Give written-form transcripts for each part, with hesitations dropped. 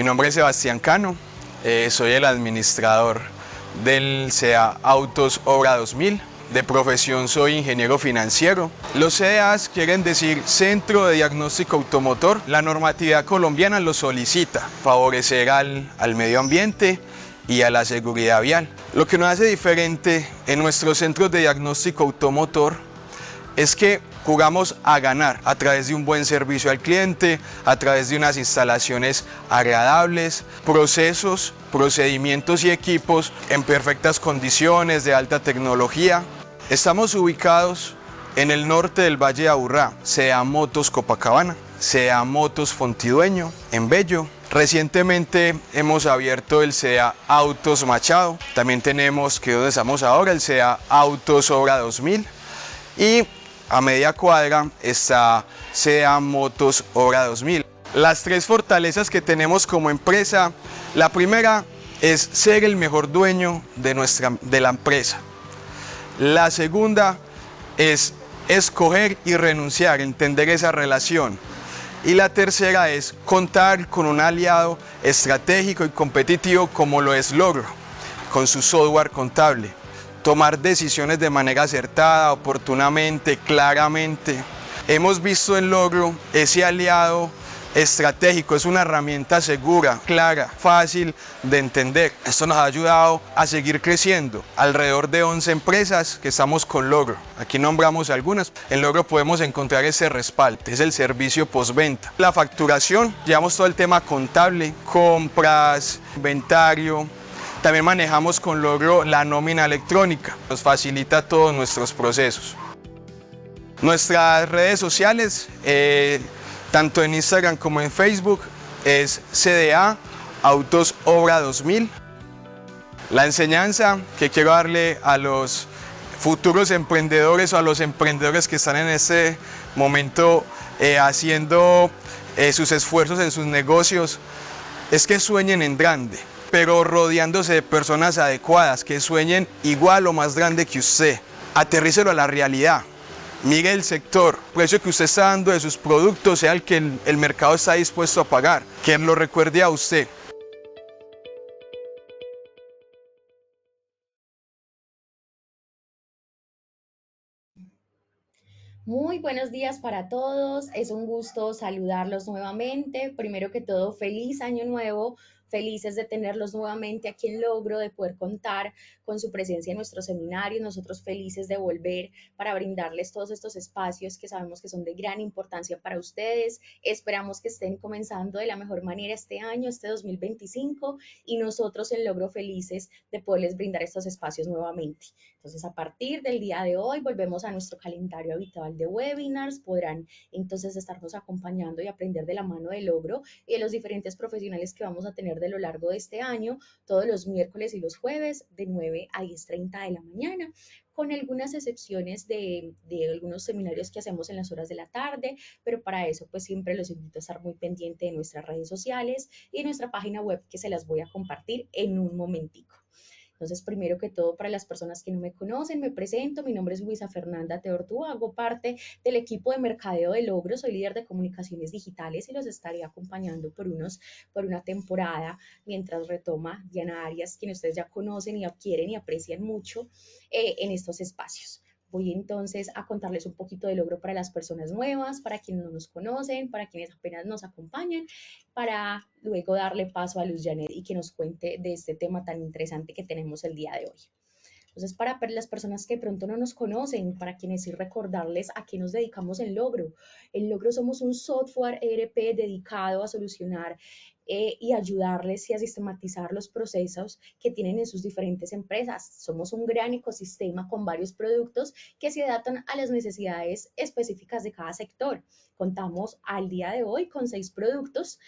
nombre es Sebastián Cano, soy el administrador del CEA Autos Obra 2000. De profesión soy ingeniero financiero. Los CDAs quieren decir Centro de Diagnóstico Automotor. La normatividad colombiana lo solicita, favorecer al medio ambiente y a la seguridad vial. Lo que nos hace diferente en nuestros centros de diagnóstico automotor es que jugamos a ganar a través de un buen servicio al cliente, a través de unas instalaciones agradables, procesos, procedimientos y equipos en perfectas condiciones de alta tecnología. Estamos ubicados en el norte del Valle de Aburrá, CEA Motos Copacabana, CEA Motos Fontidueño, en Bello. Recientemente hemos abierto el CEA Autos Machado, también tenemos, que donde estamos ahora, el CEA Autos Obra 2000 y a media cuadra está CEA Motos Obra 2000. Las tres fortalezas que tenemos como empresa, la primera es ser el mejor dueño de la empresa. La segunda es escoger y renunciar, entender esa relación. Y la tercera es contar con un aliado estratégico y competitivo como lo es Logro, con su software contable. Tomar decisiones de manera acertada, oportunamente, claramente. Hemos visto en Logro ese aliado estratégico, es una herramienta segura, clara, fácil de entender. Esto nos ha ayudado a seguir creciendo. Alrededor de 11 empresas que estamos con Logro. Aquí nombramos algunas. En Logro podemos encontrar ese respaldo, es el servicio postventa. La facturación, llevamos todo el tema contable, compras, inventario. También manejamos con Logro la nómina electrónica, nos facilita todos nuestros procesos. Nuestras redes sociales, tanto en Instagram como en Facebook, es CDA Autos Obra 2000. La enseñanza que quiero darle a los futuros emprendedores o a los emprendedores que están en este momento haciendo sus esfuerzos en sus negocios es que sueñen en grande, pero rodeándose de personas adecuadas, que sueñen igual o más grande que usted. Aterrícelo a la realidad. Mire el sector, el precio que usted está dando de sus productos sea el que el mercado está dispuesto a pagar, que lo recuerde a usted. Muy buenos días para todos, es un gusto saludarlos nuevamente. Primero que todo, feliz año nuevo, felices de tenerlos nuevamente aquí en Logro, de poder contar con su presencia en nuestros seminarios, nosotros felices de volver para brindarles todos estos espacios que sabemos que son de gran importancia para ustedes. Esperamos que estén comenzando de la mejor manera este año, este 2025, y nosotros en Logro felices de poderles brindar estos espacios nuevamente. Entonces, a partir del día de hoy, volvemos a nuestro calendario habitual de webinars. Podrán entonces estarnos acompañando y aprender de la mano de Logro y de los diferentes profesionales que vamos a tener de lo largo de este año, todos los miércoles y los jueves, de 9 a 10:30 de la mañana, con algunas excepciones de algunos seminarios que hacemos en las horas de la tarde, pero para eso pues siempre los invito a estar muy pendiente de nuestras redes sociales y nuestra página web, que se las voy a compartir en un momentico. Entonces, primero que todo, para las personas que no me conocen, me presento. Mi nombre es Luisa Fernanda Teortúa, hago parte del equipo de mercadeo de Logro, soy líder de comunicaciones digitales y los estaré acompañando por una temporada mientras retoma Diana Arias, quien ustedes ya conocen y quieren y aprecian mucho en estos espacios. Voy entonces a contarles un poquito de Logro para las personas nuevas, para quienes no nos conocen, para quienes apenas nos acompañan, para luego darle paso a Luz Janet y que nos cuente de este tema tan interesante que tenemos el día de hoy. Entonces, para las personas que de pronto no nos conocen, para quienes sí recordarles a qué nos dedicamos en Logro. En Logro somos un software ERP dedicado a solucionar y ayudarles y a sistematizar los procesos que tienen en sus diferentes empresas. Somos un gran ecosistema con varios productos que se adaptan a las necesidades específicas de cada sector. Contamos al día de hoy con 6 productos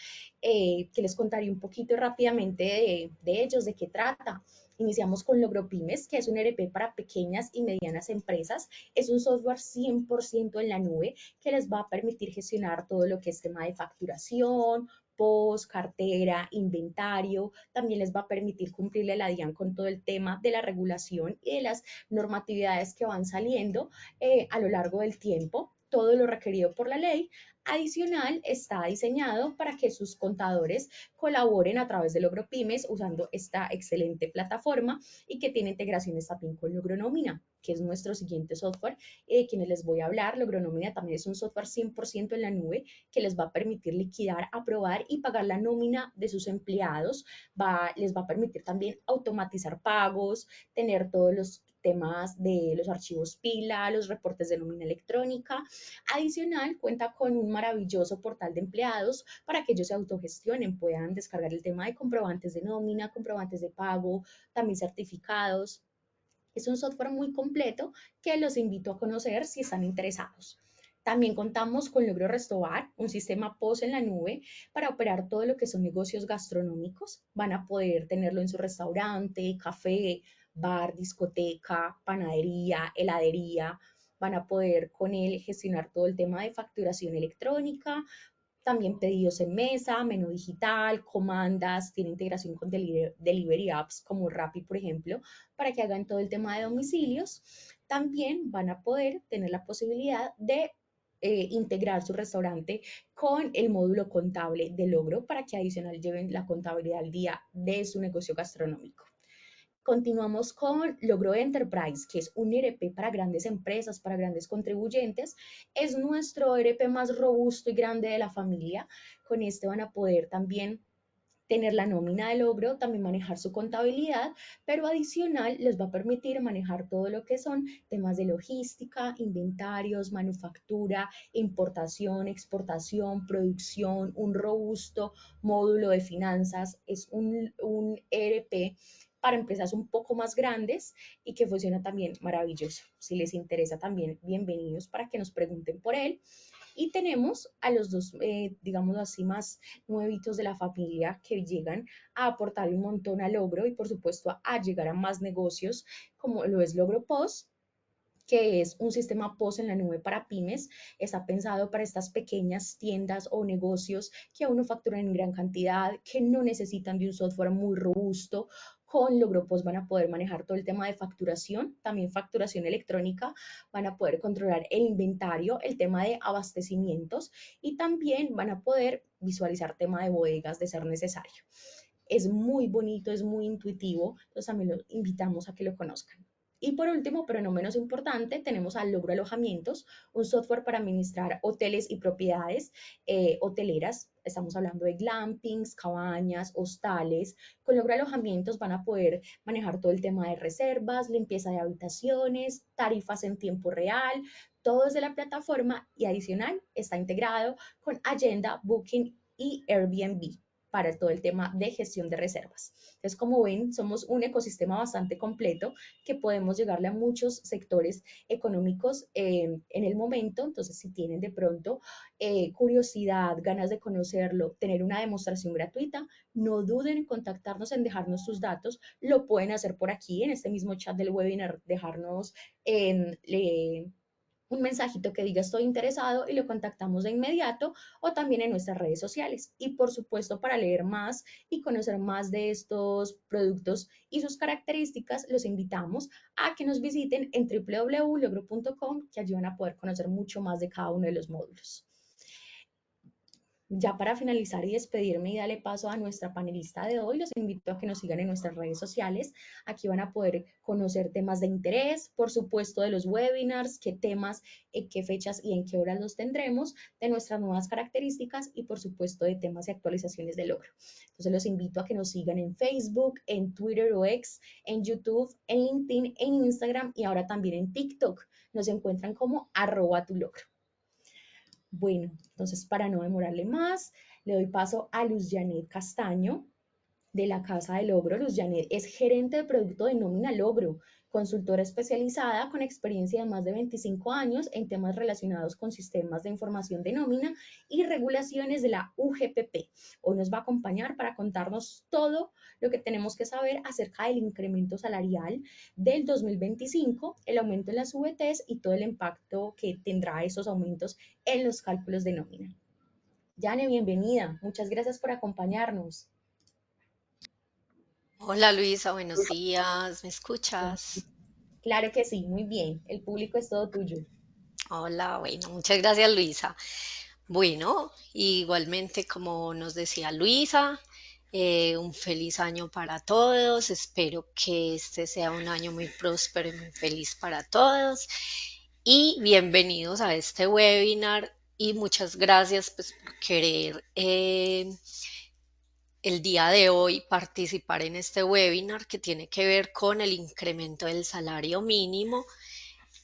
que les contaré un poquito rápidamente de ellos, de qué trata. Iniciamos con LogroPymes, que es un ERP para pequeñas y medianas empresas. Es un software 100% en la nube que les va a permitir gestionar todo lo que es tema de facturación, post, cartera, inventario. También les va a permitir cumplirle la DIAN con todo el tema de la regulación y de las normatividades que van saliendo a lo largo del tiempo. todo lo requerido por la ley. Adicional, está diseñado para que sus contadores colaboren a través de Logro Pymes usando esta excelente plataforma y que tiene integraciones también con Logronómina, que es nuestro siguiente software de quienes les voy a hablar. Logronómina también es un software 100% en la nube que les va a permitir liquidar, aprobar y pagar la nómina de sus empleados. Les va a permitir también automatizar pagos, tener todos los temas de los archivos pila, los reportes de nómina electrónica. Adicional, cuenta con un maravilloso portal de empleados para que ellos se autogestionen, puedan descargar el tema de comprobantes de nómina, comprobantes de pago, también certificados. Es un software muy completo que los invito a conocer si están interesados. También contamos con Logro Restobar, un sistema POS en la nube para operar todo lo que son negocios gastronómicos. Van a poder tenerlo en su restaurante, café, bar, discoteca, panadería, heladería. Van a poder con él gestionar todo el tema de facturación electrónica, también pedidos en mesa, menú digital, comandas, tiene integración con delivery apps como Rappi, por ejemplo, para que hagan todo el tema de domicilios. También van a poder tener la posibilidad de integrar su restaurante con el módulo contable de Logro para que adicional lleven la contabilidad al día de su negocio gastronómico. Continuamos con Logro Enterprise, que es un ERP para grandes empresas, para grandes contribuyentes. Es nuestro ERP más robusto y grande de la familia. Con este van a poder también tener la nómina de Logro, también manejar su contabilidad, pero adicional les va a permitir manejar todo lo que son temas de logística, inventarios, manufactura, importación, exportación, producción, un robusto módulo de finanzas. Es un ERP para empresas un poco más grandes y que funciona también maravilloso. Si les interesa también, bienvenidos para que nos pregunten por él. Y tenemos a los dos, digamos así, más nuevitos de la familia que llegan a aportar un montón a Logro y por supuesto a llegar a más negocios como lo es Logro Post, que es un sistema POS en la nube para pymes. Está pensado para estas pequeñas tiendas o negocios que aún no facturan en gran cantidad, que no necesitan de un software muy robusto. Con LogroPOS van a poder manejar todo el tema de facturación, también facturación electrónica, van a poder controlar el inventario, el tema de abastecimientos y también van a poder visualizar tema de bodegas de ser necesario. Es muy bonito, es muy intuitivo, entonces también lo invitamos a que lo conozcan. Y por último, pero no menos importante, tenemos al Logro Alojamientos, un software para administrar hoteles y propiedades hoteleras. Estamos hablando de glampings, cabañas, hostales. Con Logro Alojamientos van a poder manejar todo el tema de reservas, limpieza de habitaciones, tarifas en tiempo real, todo desde la plataforma y adicional está integrado con Agenda, Booking y Airbnb para todo el tema de gestión de reservas. Entonces, como ven, somos un ecosistema bastante completo que podemos llegarle a muchos sectores económicos en el momento. Entonces, si tienen de pronto curiosidad, ganas de conocerlo, tener una demostración gratuita, no duden en contactarnos, en dejarnos sus datos. Lo pueden hacer por aquí, en este mismo chat del webinar, dejarnos un mensajito que diga estoy interesado y lo contactamos de inmediato o también en nuestras redes sociales. Y por supuesto, para leer más y conocer más de estos productos y sus características, los invitamos a que nos visiten en www.logro.com, que allí van a poder conocer mucho más de cada uno de los módulos. Ya para finalizar y despedirme y darle paso a nuestra panelista de hoy, los invito a que nos sigan en nuestras redes sociales. Aquí van a poder conocer temas de interés, por supuesto, de los webinars, qué temas, qué fechas y en qué horas los tendremos, de nuestras nuevas características y, por supuesto, de temas y actualizaciones de Logro. Entonces, los invito a que nos sigan en Facebook, en Twitter o X, en YouTube, en LinkedIn, en Instagram y ahora también en TikTok. Nos encuentran como @tulogro. Bueno, entonces para no demorarle más, le doy paso a Luz Janet Castaño de la Casa de Logro. Luz Janet es gerente de producto de nómina Logro, consultora especializada con experiencia de más de 25 años en temas relacionados con sistemas de información de nómina y regulaciones de la UGPP. Hoy nos va a acompañar para contarnos todo lo que tenemos que saber acerca del incremento salarial del 2025, el aumento en las VTs y todo el impacto que tendrá esos aumentos en los cálculos de nómina. Yane, bienvenida. Muchas gracias por acompañarnos. Hola Luisa, buenos días, ¿me escuchas? Claro que sí, muy bien. El público es todo tuyo. Hola, bueno, muchas gracias Luisa. Bueno, igualmente como nos decía Luisa, un feliz año para todos. Espero que este sea un año muy próspero y muy feliz para todos. Y bienvenidos a este webinar y muchas gracias pues, por querer el día de hoy participar en este webinar que tiene que ver con el incremento del salario mínimo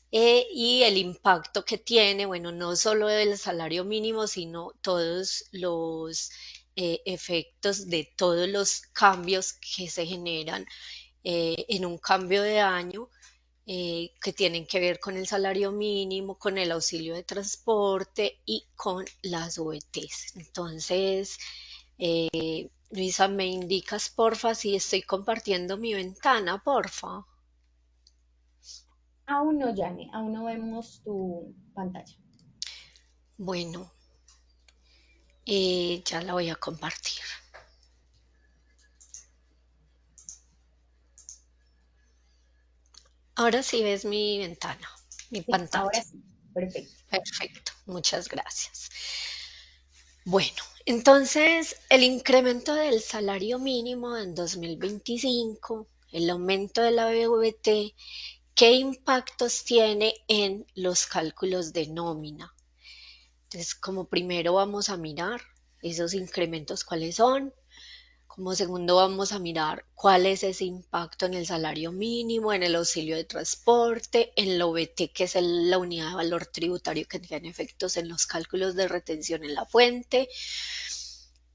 y el impacto que tiene, bueno, no solo del salario mínimo, sino todos los efectos de todos los cambios que se generan en un cambio de año. Que tienen que ver con el salario mínimo, con el auxilio de transporte y con las OETs. Entonces, Luisa, ¿me indicas, porfa, si estoy compartiendo mi ventana, porfa? Aún no, Jane, aún no vemos tu pantalla. Bueno, ya la voy a compartir. Ahora sí ves mi ventana, mi Sí, ahora pantalla. sí, perfecto. Perfecto, muchas gracias. Bueno, entonces el incremento del salario mínimo en 2025, el aumento de la BVT, ¿qué impactos tiene en los cálculos de nómina? Entonces, como primero vamos a mirar esos incrementos, cuáles son. Como segundo, vamos a mirar cuál es ese impacto en el salario mínimo, en el auxilio de transporte, en la OVT, que es la unidad de valor tributario que tiene efectos en los cálculos de retención en la fuente,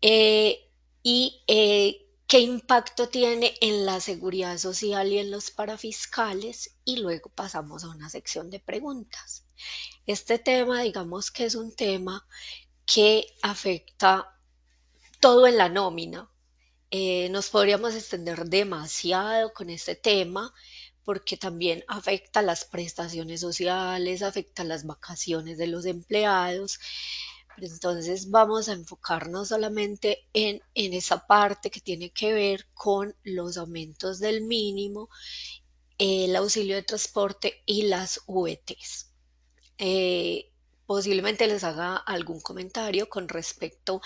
eh, y qué impacto tiene en la seguridad social y en los parafiscales, y luego pasamos a una sección de preguntas. Este tema, digamos que es un tema que afecta todo en la nómina. Nos podríamos extender demasiado con este tema porque también afecta las prestaciones sociales, afecta las vacaciones de los empleados. Pero entonces vamos a enfocarnos solamente en esa parte que tiene que ver con los aumentos del mínimo, el auxilio de transporte y las VTs. Posiblemente les haga algún comentario con respecto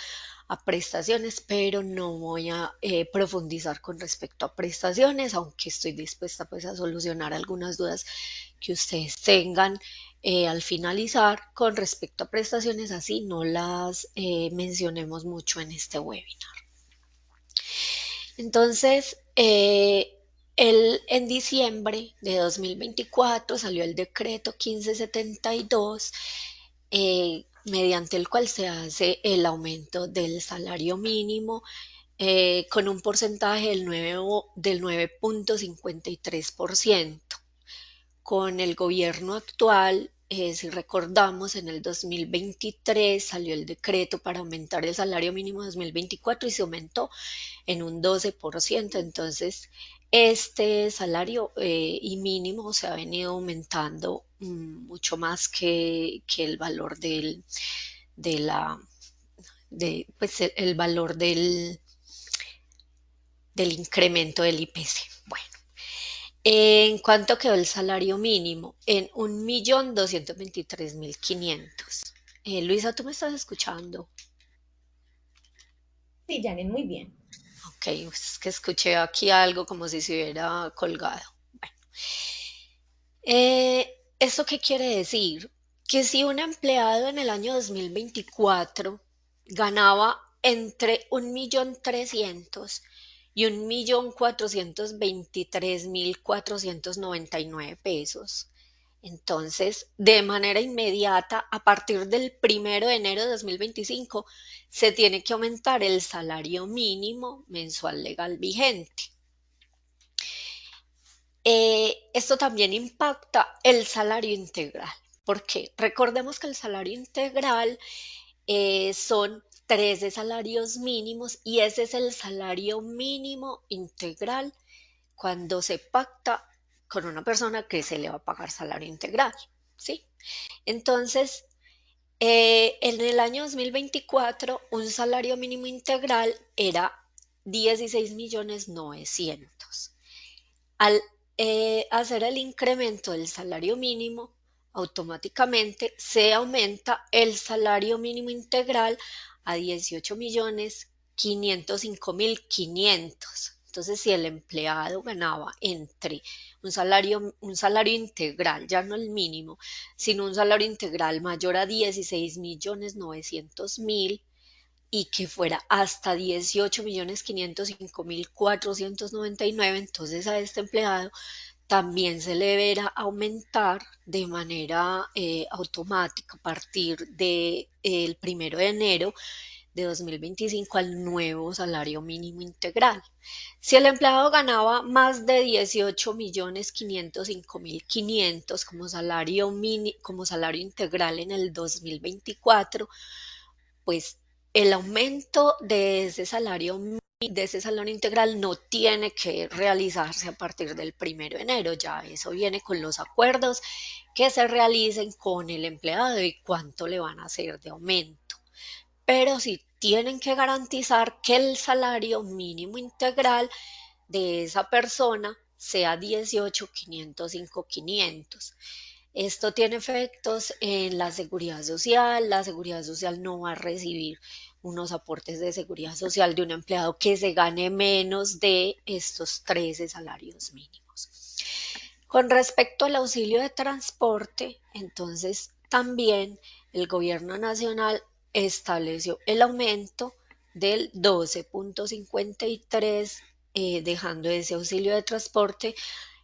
a prestaciones, pero no voy a profundizar con respecto a prestaciones, aunque estoy dispuesta pues a solucionar algunas dudas que ustedes tengan al finalizar con respecto a prestaciones, así no las mencionemos mucho en este webinar. Entonces, en diciembre de 2024 salió el decreto 1572, mediante el cual se hace el aumento del salario mínimo con un porcentaje del 9,53%. Con el gobierno actual, si recordamos, en el 2023 salió el decreto para aumentar el salario mínimo 2024 y se aumentó en un 12%. Entonces, este salario y mínimo se ha venido aumentando mucho más que el valor de la, pues el valor del incremento del IPC. Bueno, ¿en cuánto quedó el salario mínimo? En 1.223.500. Luisa, ¿tú me estás escuchando? Sí, Jane, muy bien. Ok, es que escuché aquí algo como si se hubiera colgado. Bueno, ¿esto qué quiere decir? Que si un empleado en el año 2024 ganaba entre 1.300.000 y 1.423.499 pesos, entonces, de manera inmediata, a partir del 1 de enero de 2025, se tiene que aumentar el salario mínimo mensual legal vigente. Esto también impacta el salario integral. ¿Por qué? Recordemos que el salario integral son 13 salarios mínimos y ese es el salario mínimo integral cuando se pacta con una persona que se le va a pagar salario integral, ¿sí? Entonces, en el año 2024, un salario mínimo integral era 16.900.000. Al hacer el incremento del salario mínimo, automáticamente se aumenta el salario mínimo integral a 18.505.500. Entonces, si el empleado ganaba entre un salario integral, ya no el mínimo, sino un salario integral mayor a 16.900.000 y que fuera hasta 18.505.499, entonces a este empleado también se le deberá aumentar de manera automática a partir del 1 de enero de 2025 al nuevo salario mínimo integral. Si el empleado ganaba más de 18.505.500 como salario integral en el 2024, pues el aumento de ese salario integral no tiene que realizarse a partir del 1 de enero, ya eso viene con los acuerdos que se realicen con el empleado y cuánto le van a hacer de aumento. Pero sí tienen que garantizar que el salario mínimo integral de esa persona sea 18.505.500. Esto tiene efectos en la seguridad social no va a recibir unos aportes de seguridad social de un empleado que se gane menos de estos 13 salarios mínimos. Con respecto al auxilio de transporte, entonces también el gobierno nacional estableció el aumento del 12.53, dejando ese auxilio de transporte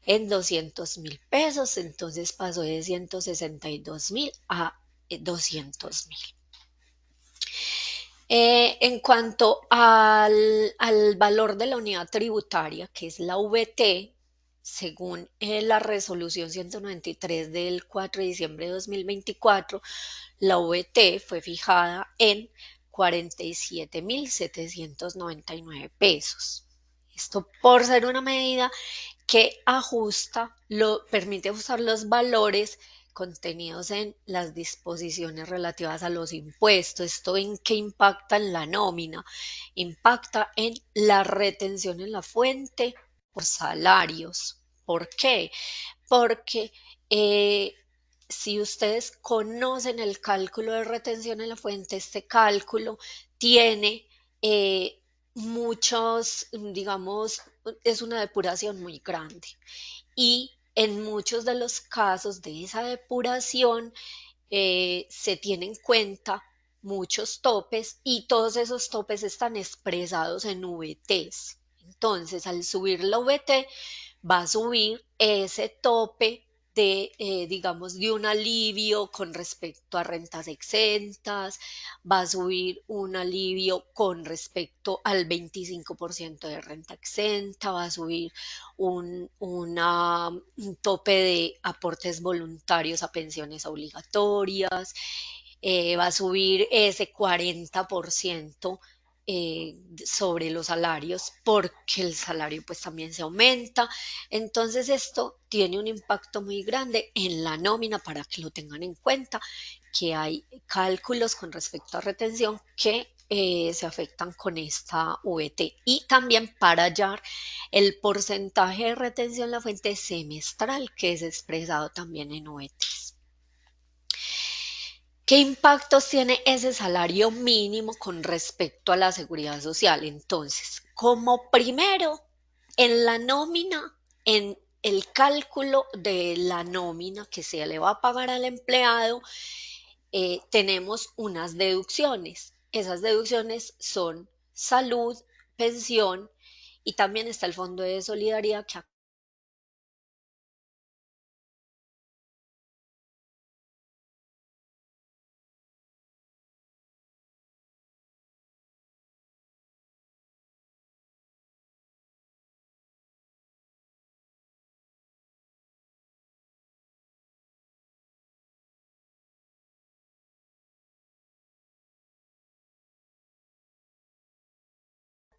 en 200.000 pesos, entonces pasó de 162.000 a 200.000. En cuanto al valor de la unidad tributaria, que es la VT, según la resolución 193 del 4 de diciembre de 2024, la VT fue fijada en 47.799 pesos. Esto por ser una medida que permite ajustar los valores contenidos en las disposiciones relativas a los impuestos. ¿Esto en qué impacta en la nómina? Impacta en la retención en la fuente por salarios. ¿Por qué? Porque si ustedes conocen el cálculo de retención en la fuente, este cálculo tiene muchos, digamos, es una depuración muy grande y en muchos de los casos de esa depuración se tienen en cuenta muchos topes y todos esos topes están expresados en VTs. Entonces, al subir la VT, va a subir ese tope digamos, de un alivio con respecto a rentas exentas, va a subir un alivio con respecto al 25% de renta exenta, va a subir un tope de aportes voluntarios a pensiones obligatorias, va a subir ese 40% sobre los salarios porque el salario pues también se aumenta. Entonces esto tiene un impacto muy grande en la nómina para que lo tengan en cuenta, que hay cálculos con respecto a retención que se afectan con esta VT y también para hallar el porcentaje de retención en la fuente semestral que es expresado también en VTs. ¿Qué impactos tiene ese salario mínimo con respecto a la seguridad social? Entonces, como primero, en la nómina, en el cálculo de la nómina que se le va a pagar al empleado, tenemos unas deducciones. Esas deducciones son salud, pensión y también está el Fondo de Solidaridad que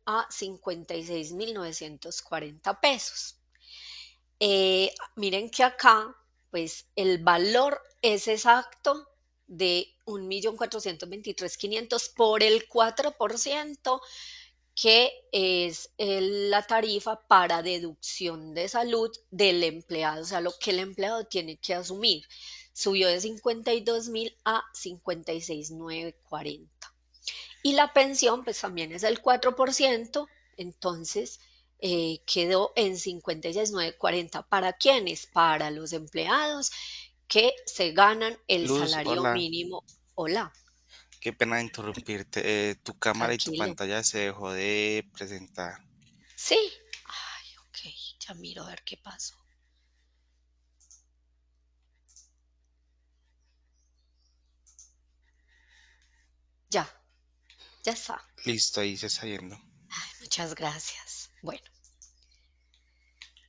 a 56.940 pesos. Miren que acá, pues el valor es exacto de 1.423.500 por el 4%, que es la tarifa para deducción de salud del empleado, o sea, lo que el empleado tiene que asumir. Subió de 52.000 a 56.940. Y la pensión, pues también es el 4%, entonces quedó en 56.940. ¿Para quiénes? Para los empleados que se ganan el Luz, salario hola, mínimo. Hola, qué pena interrumpirte. Tu cámara y tu tranquilo. pantalla se dejó de presentar. Sí. Ay, ok, ya miro a ver qué pasó. Ya, ya está. Listo, ahí se está yendo. Muchas gracias. Bueno,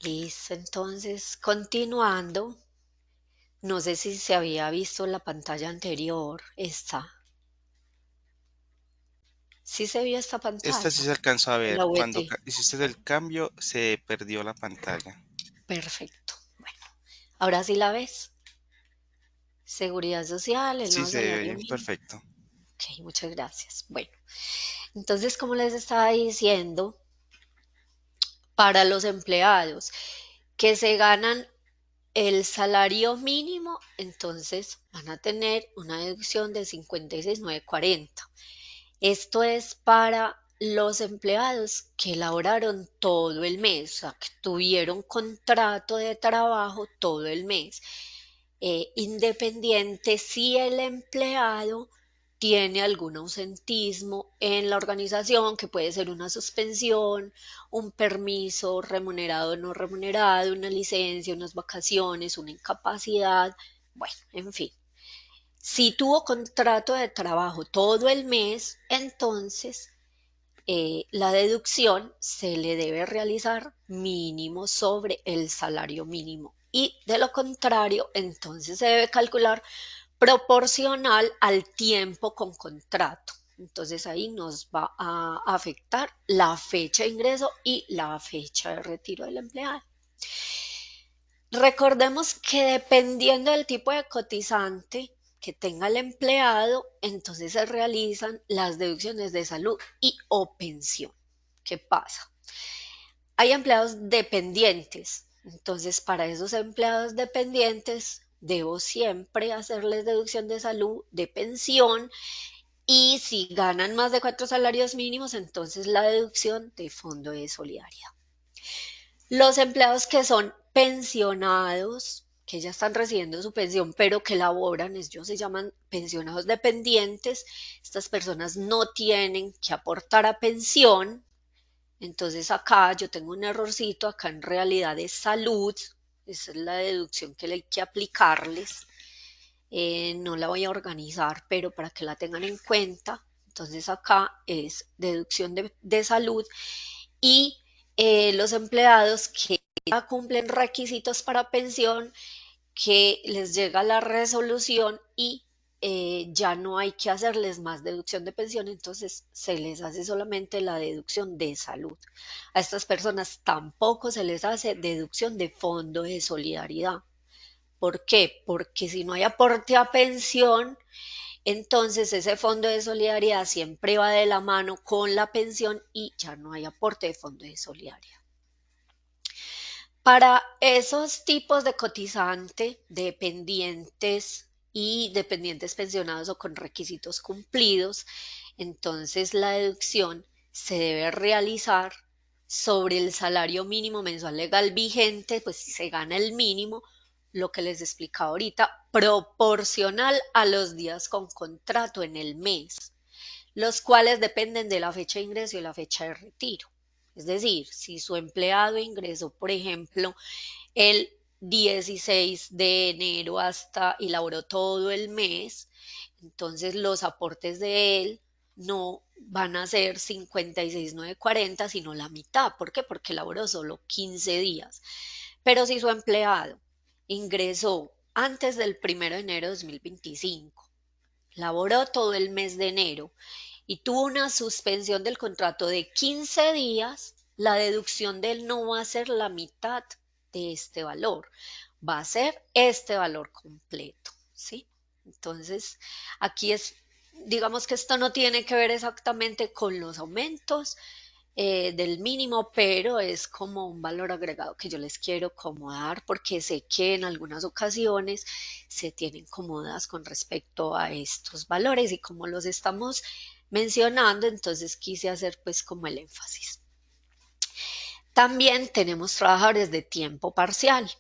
listo. Entonces, continuando, no sé si se había visto la pantalla anterior. Esta. Sí se vio esta Esta sí pantalla. se alcanzó a De ver. la Cuando VT. hiciste el cambio, se perdió la pantalla. Perfecto. Bueno, ahora sí la ves. Seguridad social, el Sí, nuevo se salario ve mínimo. perfecto. Ok, muchas gracias. Bueno, entonces, como les estaba diciendo, para los empleados que se ganan el salario mínimo, entonces van a tener una deducción de 56.940. Esto es para los empleados que laboraron todo el mes, o sea, que tuvieron contrato de trabajo todo el mes. Independiente si el empleado tiene algún ausentismo en la organización, que puede ser una suspensión, un permiso remunerado o no remunerado, una licencia, unas vacaciones, una incapacidad, bueno, en fin. Si tuvo contrato de trabajo todo el mes, entonces la deducción se le debe realizar mínimo sobre el salario mínimo y de lo contrario, entonces se debe calcular proporcional al tiempo con contrato. Entonces ahí nos va a afectar la fecha de ingreso y la fecha de retiro del empleado. Recordemos que dependiendo del tipo de cotizante que tenga el empleado, entonces se realizan las deducciones de salud y o pensión. ¿Qué pasa? Hay empleados dependientes, entonces para esos empleados dependientes debo siempre hacerles deducción de salud, de pensión y si ganan más de 4 salarios mínimos, entonces la deducción de fondo de solidaridad. Los empleados que son pensionados, que ya están recibiendo su pensión, pero que laboran, ellos se llaman pensionados dependientes. Estas personas no tienen que aportar a pensión. Entonces acá yo tengo un errorcito, acá en realidad es salud. Esa es la deducción que hay que aplicarles. No la voy a organizar, pero para que la tengan en cuenta. Entonces acá es deducción de salud y los empleados que ya cumplen requisitos para pensión, que les llega la resolución y ya no hay que hacerles más deducción de pensión, entonces se les hace solamente la deducción de salud. A estas personas tampoco se les hace deducción de fondo de solidaridad. ¿Por qué? Porque si no hay aporte a pensión, entonces ese fondo de solidaridad siempre va de la mano con la pensión y ya no hay aporte de fondo de solidaridad. Para esos tipos de cotizante, dependientes y dependientes pensionados o con requisitos cumplidos, entonces la deducción se debe realizar sobre el salario mínimo mensual legal vigente, pues si se gana el mínimo, lo que les explicaba ahorita, proporcional a los días con contrato en el mes, los cuales dependen de la fecha de ingreso y la fecha de retiro. Es decir, si su empleado ingresó, por ejemplo, el 16 de enero hasta y laboró todo el mes, entonces los aportes de él no van a ser 56.940, sino la mitad. ¿Por qué? Porque laboró solo 15 días. Pero si su empleado ingresó antes del 1 de enero de 2025, laboró todo el mes de enero y tuvo una suspensión del contrato de 15 días, la deducción de él no va a ser la mitad de este valor, va a ser este valor completo, ¿sí? Entonces, aquí es, digamos que esto no tiene que ver exactamente con los aumentos, del mínimo, pero es como un valor agregado que yo les quiero como dar porque sé que en algunas ocasiones se tienen como dudas con respecto a estos valores y como los estamos mencionando, entonces quise hacer pues como el énfasis. También tenemos trabajadores de tiempo parcial.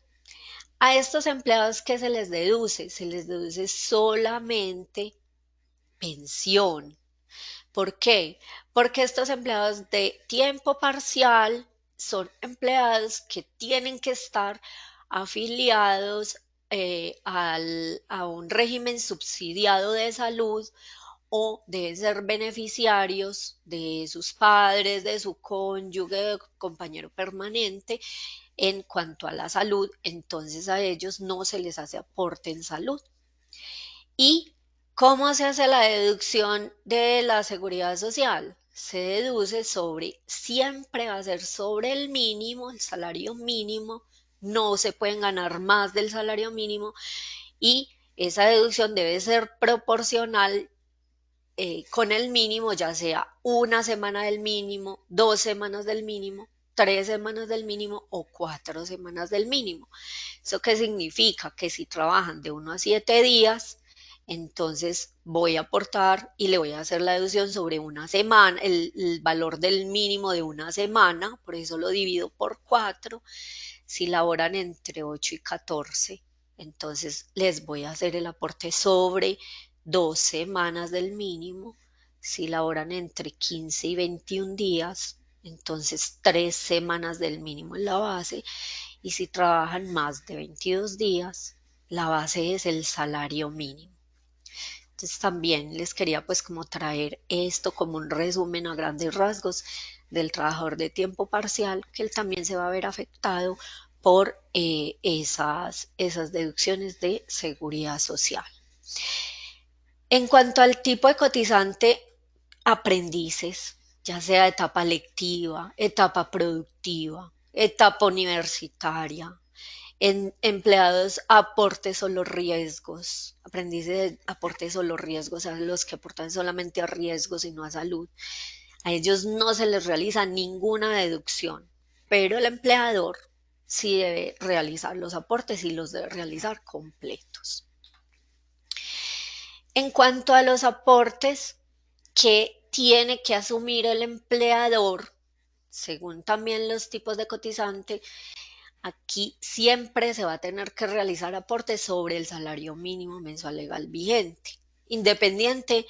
A estos empleados, ¿qué se les deduce? Se les deduce solamente pensión. ¿Por qué? Porque estos empleados de tiempo parcial son empleados que tienen que estar afiliados a un régimen subsidiado de salud o deben ser beneficiarios de sus padres, de su cónyuge, de compañero permanente en cuanto a la salud, entonces a ellos no se les hace aporte en salud. ¿Y cómo se hace la deducción de la seguridad social? Se deduce sobre, siempre va a ser sobre el mínimo, el salario mínimo, no se pueden ganar más del salario mínimo y esa deducción debe ser proporcional con el mínimo, ya sea una semana del mínimo, 2 semanas del mínimo, 3 semanas del mínimo o 4 semanas del mínimo. ¿Eso qué significa? Que si trabajan de 1 a 7 días, entonces voy a aportar y le voy a hacer la deducción sobre una semana, el valor del mínimo de una semana, por eso lo divido por 4. Si laboran entre 8 y 14, entonces les voy a hacer el aporte sobre 2 semanas del mínimo. Si laboran entre 15 y 21 días, entonces 3 semanas del mínimo en la base. Y si trabajan más de 22 días, la base es el salario mínimo. Entonces también les quería pues como traer esto como un resumen a grandes rasgos del trabajador de tiempo parcial, que él también se va a ver afectado por esas deducciones de seguridad social. En cuanto al tipo de cotizante, aprendices, ya sea etapa lectiva, etapa productiva, etapa universitaria, en empleados aportes o los riesgos, aprendices de aportes o los riesgos, a los que aportan solamente a riesgos y no a salud. A ellos no se les realiza ninguna deducción, pero el empleador sí debe realizar los aportes y los debe realizar completos. En cuanto a los aportes que tiene que asumir el empleador, según también los tipos de cotizante, aquí siempre se va a tener que realizar aportes sobre el salario mínimo mensual legal vigente, independiente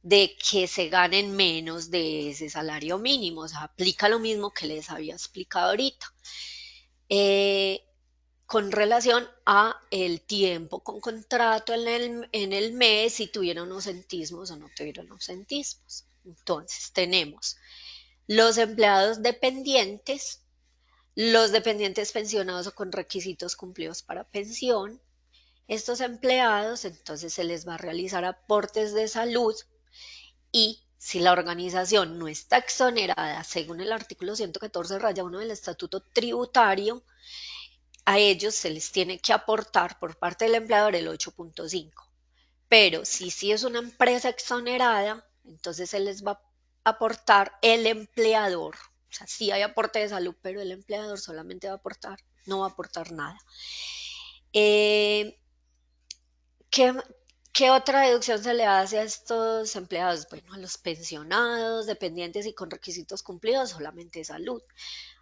de que se ganen menos de ese salario mínimo. O sea, aplica lo mismo que les había explicado ahorita. Con relación a el tiempo con contrato en el mes, si tuvieron ausentismos o no tuvieron ausentismos. Entonces, tenemos los empleados dependientes, los dependientes pensionados o con requisitos cumplidos para pensión. Estos empleados, entonces, se les va a realizar aportes de salud y si la organización no está exonerada según el artículo 114 raya 1 del Estatuto Tributario, a ellos se les tiene que aportar por parte del empleador el 8.5. Pero si es una empresa exonerada, entonces se les va a aportar el empleador. O sea, sí hay aporte de salud, pero el empleador solamente va a aportar, no va a aportar nada. ¿Qué, ¿Qué otra deducción se le hace a estos empleados? Bueno, a los pensionados, dependientes y con requisitos cumplidos, solamente salud.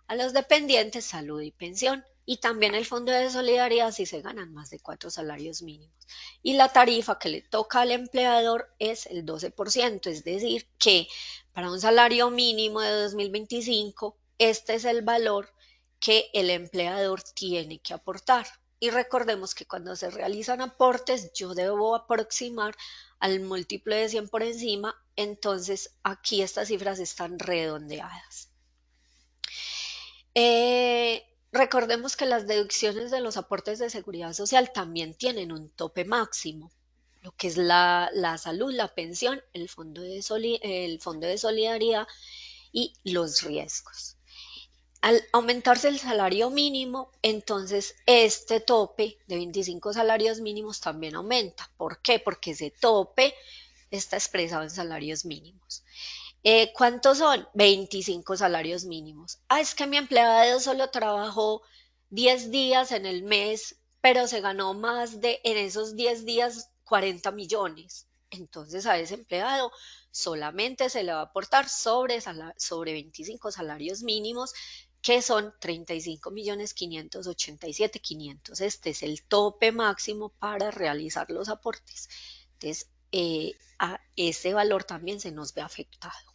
A los dependientes, salud y pensión. Y también el Fondo de Solidaridad si se ganan más de 4 salarios mínimos. Y la tarifa que le toca al empleador es el 12%, es decir, que para un salario mínimo de 2025, este es el valor que el empleador tiene que aportar. Y recordemos que cuando se realizan aportes, yo debo aproximar al múltiplo de 100 por encima, entonces aquí estas cifras están redondeadas. Recordemos que las deducciones de los aportes de seguridad social también tienen un tope máximo, lo que es la salud, la pensión, el fondo de solidaridad y los riesgos. Al aumentarse el salario mínimo, entonces este tope de 25 salarios mínimos también aumenta. ¿Por qué? Porque ese tope está expresado en salarios mínimos. ¿Cuántos son? 25 salarios mínimos. Ah, es que mi empleado solo trabajó 10 días en el mes, pero se ganó más de, en esos 10 días, 40 millones. Entonces a ese empleado solamente se le va a aportar sobre 25 salarios mínimos, que son 35.587.500. Este es el tope máximo para realizar los aportes. Entonces, a ese valor también se nos ve afectado.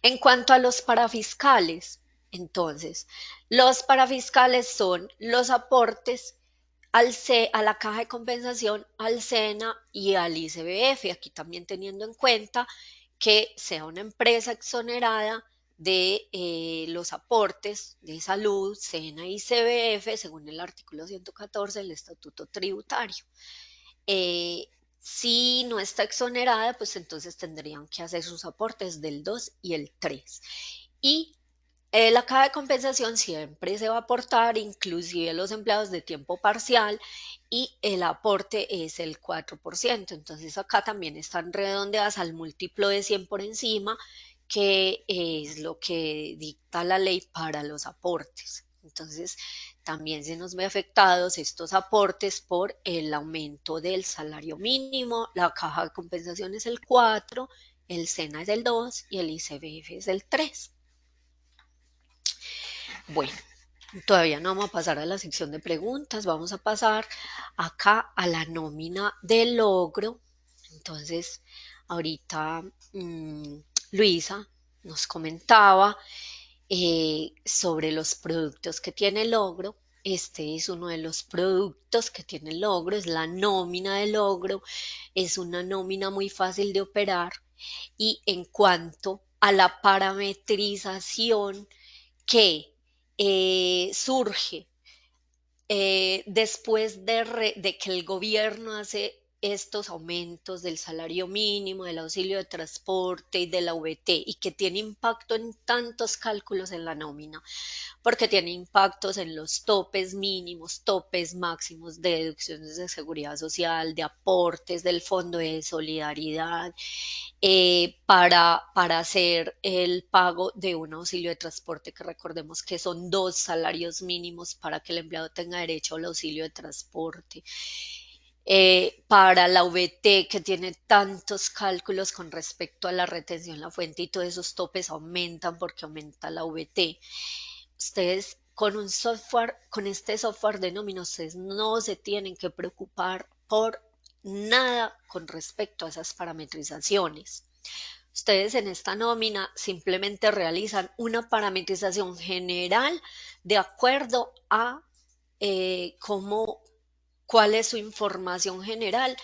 En cuanto a los parafiscales, entonces, los parafiscales son los aportes a la caja de compensación, al SENA y al ICBF. Aquí también teniendo en cuenta que sea una empresa exonerada de los aportes de salud, SENA y ICBF, según el artículo 114 del Estatuto Tributario. Si no está exonerada, pues entonces tendrían que hacer sus aportes del 2 y el 3. Y la caja de compensación siempre se va a aportar, inclusive los empleados de tiempo parcial, y el aporte es el 4%. Entonces acá también están redondeadas al múltiplo de 100 por encima, que es lo que dicta la ley para los aportes. Entonces, también se nos ve afectados estos aportes por el aumento del salario mínimo. La caja de compensación es el 4, el SENA es el 2 y el ICBF es el 3. Bueno, todavía no vamos a pasar a la sección de preguntas, vamos a pasar acá a la nómina de logro. Entonces, ahorita Luisa nos comentaba sobre los productos que tiene logro. Este es uno de los productos que tiene logro, es la nómina de logro. Es una nómina muy fácil de operar, y en cuanto a la parametrización que surge después de que el gobierno hace estos aumentos del salario mínimo, del auxilio de transporte y de la VT, y que tiene impacto en tantos cálculos en la nómina, porque tiene impactos en los topes mínimos, topes máximos de deducciones de seguridad social, de aportes del Fondo de Solidaridad, para hacer el pago de un auxilio de transporte, que recordemos que son 2 salarios mínimos para que el empleado tenga derecho al auxilio de transporte. Para la VT, que tiene tantos cálculos con respecto a la retención, la fuente, y todos esos topes aumentan porque aumenta la VT. Ustedes con un software, con este software de nómina, ustedes no se tienen que preocupar por nada con respecto a esas parametrizaciones. Ustedes en esta nómina simplemente realizan una parametrización general de acuerdo a cuál es su información general,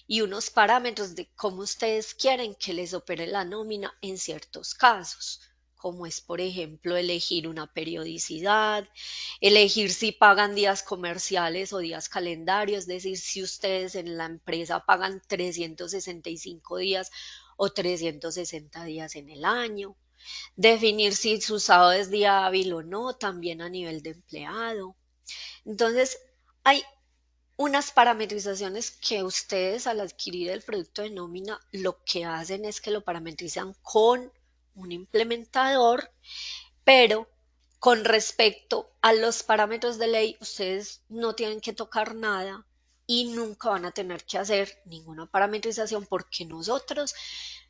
y unos parámetros de cómo ustedes quieren que les opere la nómina en ciertos casos, como es, por ejemplo, elegir una periodicidad, elegir si pagan días comerciales o días calendarios, es decir, si ustedes en la empresa pagan 365 días o 360 días en el año, definir si su sábado es día hábil o no, también a nivel de empleado. Entonces, hay unas parametrizaciones que ustedes, al adquirir el producto de nómina, lo que hacen es que lo parametrizan con un implementador, pero con respecto a los parámetros de ley, ustedes no tienen que tocar nada y nunca van a tener que hacer ninguna parametrización, porque nosotros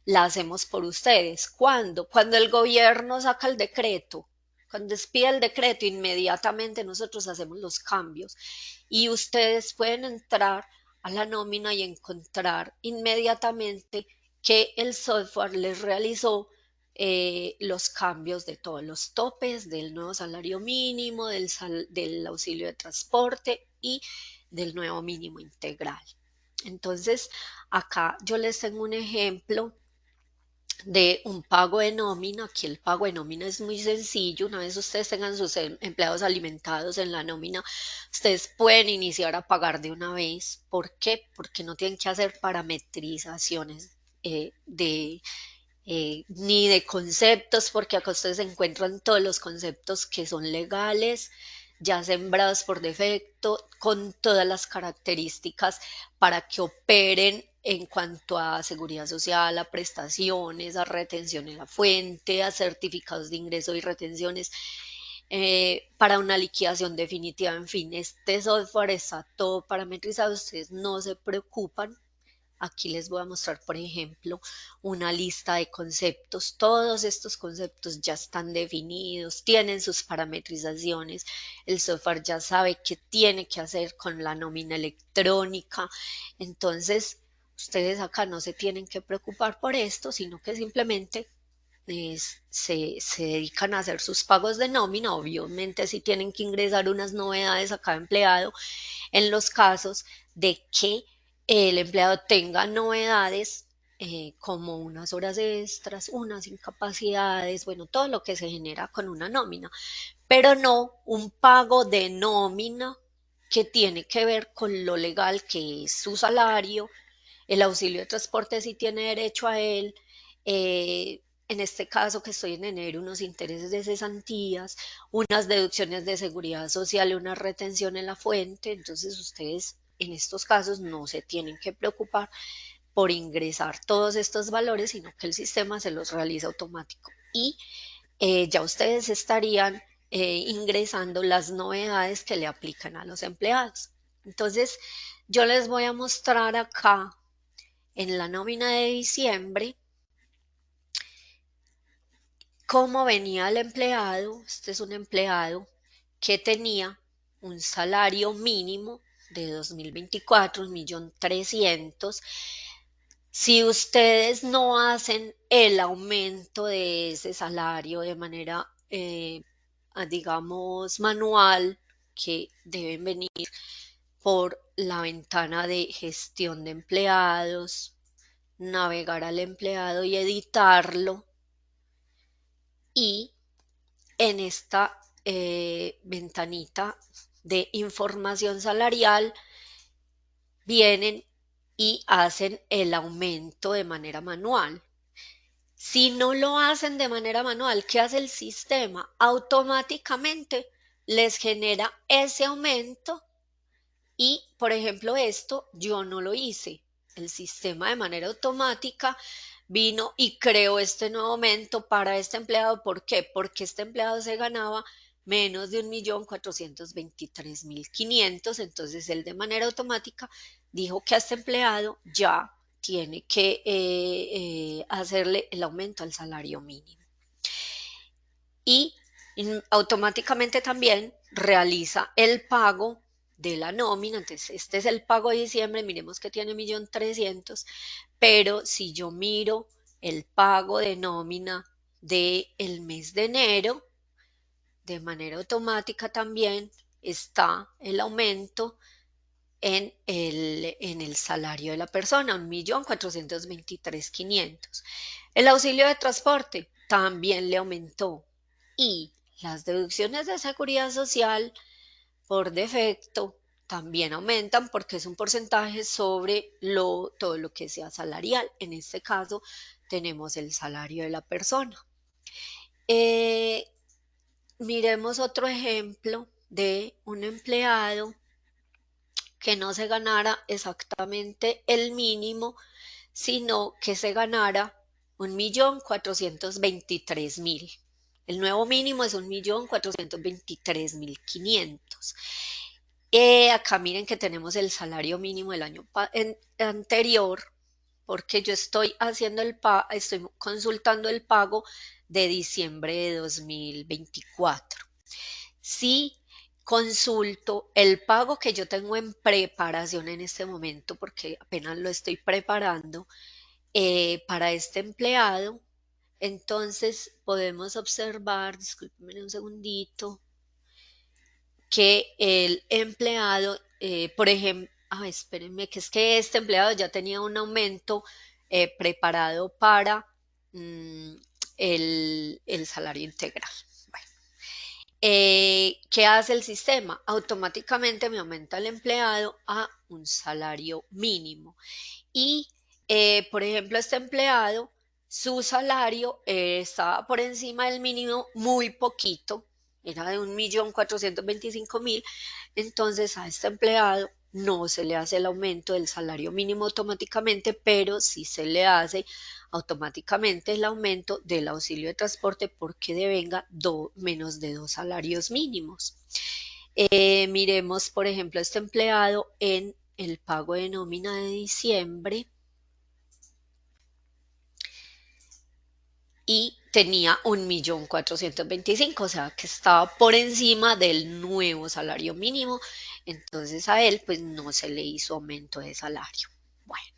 la hacemos por ustedes. ¿Cuándo? Cuando el gobierno saca el decreto. Cuando expide el decreto, inmediatamente nosotros hacemos los cambios, y ustedes pueden entrar a la nómina y encontrar inmediatamente que el software les realizó los cambios de todos los topes, del nuevo salario mínimo, del auxilio de transporte y del nuevo mínimo integral. Entonces, acá yo les tengo un ejemplo de un pago de nómina. Aquí el pago de nómina es muy sencillo. Una vez ustedes tengan sus empleados alimentados en la nómina, ustedes pueden iniciar a pagar de una vez. ¿Por qué? Porque no tienen que hacer parametrizaciones ni de conceptos, porque acá ustedes encuentran todos los conceptos que son legales, ya sembrados por defecto, con todas las características para que operen en cuanto a seguridad social, a prestaciones, a retención en la fuente, a certificados de ingreso y retenciones, para una liquidación definitiva. En fin, este software está todo parametrizado, ustedes no se preocupan. Aquí les voy a mostrar, por ejemplo, una lista de conceptos. Todos estos conceptos ya están definidos, tienen sus parametrizaciones. El software ya sabe qué tiene que hacer con la nómina electrónica. Entonces, ustedes acá no se tienen que preocupar por esto, sino que simplemente se dedican a hacer sus pagos de nómina. Obviamente, si tienen que ingresar unas novedades a cada empleado en los casos de que el empleado tenga novedades, como unas horas extras, unas incapacidades, bueno, todo lo que se genera con una nómina, pero no un pago de nómina que tiene que ver con lo legal, que es su salario. El auxilio de transporte sí tiene derecho a él. En este caso que estoy en enero, unos intereses de cesantías, unas deducciones de seguridad social y una retención en la fuente. Entonces ustedes en estos casos no se tienen que preocupar por ingresar todos estos valores, sino que el sistema se los realiza automático. Y ya ustedes estarían ingresando las novedades que le aplican a los empleados. Entonces, yo les voy a mostrar acá en la nómina de diciembre cómo venía el empleado. Este es un empleado que tenía un salario mínimo de 2024, 1.300.000. Si ustedes no hacen el aumento de ese salario de manera, digamos, manual, que deben venir por la ventana de gestión de empleados, navegar al empleado y editarlo, y en esta ventanita de información salarial vienen y hacen el aumento de manera manual. Si no lo hacen de manera manual, ¿qué hace el sistema? Automáticamente les genera ese aumento. Y, por ejemplo, esto yo no lo hice. El sistema de manera automática vino y creó este nuevo aumento para este empleado. ¿Por qué? Porque este empleado se ganaba menos de 1.423.500. Entonces él de manera automática dijo que a este empleado ya tiene que hacerle el aumento al salario mínimo. Y automáticamente también realiza el pago de la nómina. Entonces, este es el pago de diciembre. Miremos que tiene 1.300.000, pero si yo miro el pago de nómina del mes de enero, de manera automática también está el aumento en el salario de la persona, 1.423.500. El auxilio de transporte también le aumentó, y las deducciones de seguridad social por defecto también aumentan porque es un porcentaje sobre todo lo que sea salarial. En este caso tenemos el salario de la persona. Miremos otro ejemplo de un empleado que no se ganara exactamente el mínimo, sino que se ganara 1.423.000. El nuevo mínimo es 1.423.500. Acá miren que tenemos el salario mínimo del año anterior, porque yo estoy estoy consultando el pago de diciembre de 2024. Si consulto el pago que yo tengo en preparación en este momento, porque apenas lo estoy preparando para este empleado, entonces podemos observar, discúlpenme un segundito, que el empleado, por ejemplo, espérenme, que es que este empleado ya tenía un aumento preparado para mm, el salario integral. Bueno, ¿qué hace el sistema? Automáticamente me aumenta el empleado a un salario mínimo. Y, por ejemplo, este empleado, su salario estaba por encima del mínimo muy poquito, era de 1.425.000. Entonces a este empleado no se le hace el aumento del salario mínimo automáticamente, pero sí se le hace automáticamente el aumento del auxilio de transporte porque devenga menos de 2 salarios mínimos. Miremos, por ejemplo, a este empleado en el pago de nómina de diciembre y tenía 1.425.000, o sea que estaba por encima del nuevo salario mínimo, entonces a él pues no se le hizo aumento de salario. Bueno,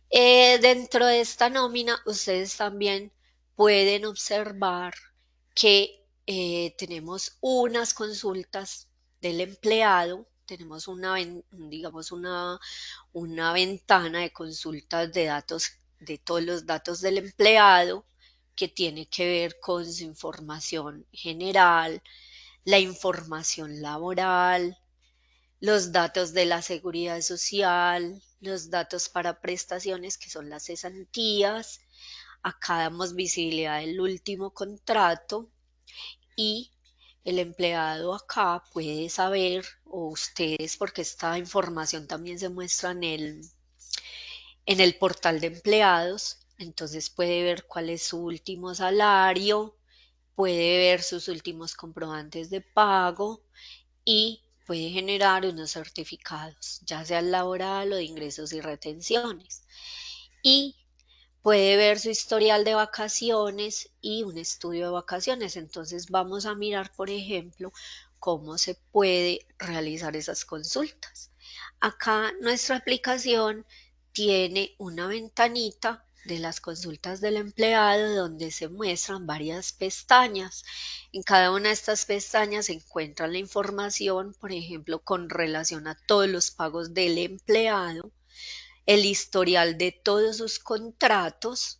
dentro de esta nómina ustedes también pueden observar que tenemos unas consultas del empleado, tenemos digamos una ventana de consultas de datos, de todos los datos del empleado, que tiene que ver con su información general, la información laboral, los datos de la seguridad social, los datos para prestaciones, que son las cesantías. Acá damos visibilidad del último contrato y el empleado acá puede saber, o ustedes, porque esta información también se muestra en el portal de empleados, entonces puede ver cuál es su último salario, puede ver sus últimos comprobantes de pago y puede generar unos certificados, ya sea laboral o de ingresos y retenciones. Y puede ver su historial de vacaciones y un estudio de vacaciones. Entonces vamos a mirar, por ejemplo, cómo se puede realizar esas consultas. Acá nuestra aplicación tiene una ventanita de las consultas del empleado donde se muestran varias pestañas. En cada una de estas pestañas se encuentra la información, por ejemplo, con relación a todos los pagos del empleado, el historial de todos sus contratos,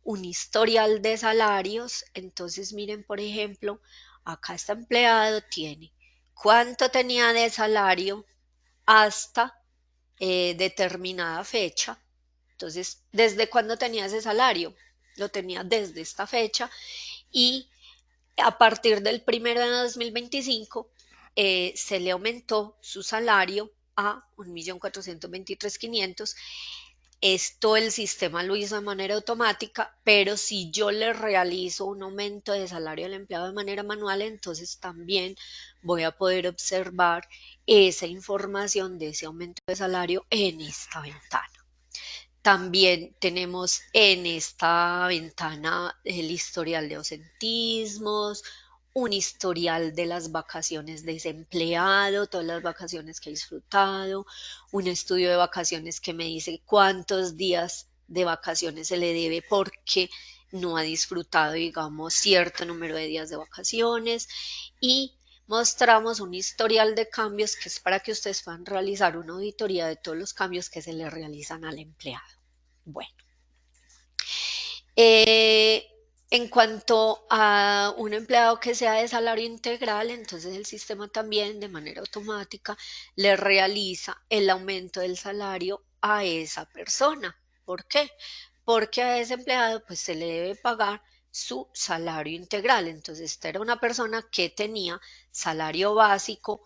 un historial de salarios. Entonces miren, por ejemplo, acá este empleado tiene cuánto tenía de salario hasta determinada fecha. Entonces, ¿desde cuándo tenía ese salario? Lo tenía desde esta fecha y a partir del 1 de 2025 se le aumentó su salario a 1.423.500. Esto el sistema lo hizo de manera automática, pero si yo le realizo un aumento de salario al empleado de manera manual, entonces también voy a poder observar esa información de ese aumento de salario en esta ventana. También tenemos en esta ventana el historial de ausentismos, un historial de las vacaciones de ese empleado, todas las vacaciones que ha disfrutado, un estudio de vacaciones que me dice cuántos días de vacaciones se le debe porque no ha disfrutado, digamos, cierto número de días de vacaciones, y mostramos un historial de cambios que es para que ustedes puedan realizar una auditoría de todos los cambios que se le realizan al empleado. Bueno, eh, en cuanto a un empleado que sea de salario integral, entonces el sistema también de manera automática le realiza el aumento del salario a esa persona. ¿Por qué? Porque a ese empleado pues se le debe pagar su salario integral. Entonces esta era una persona que tenía salario básico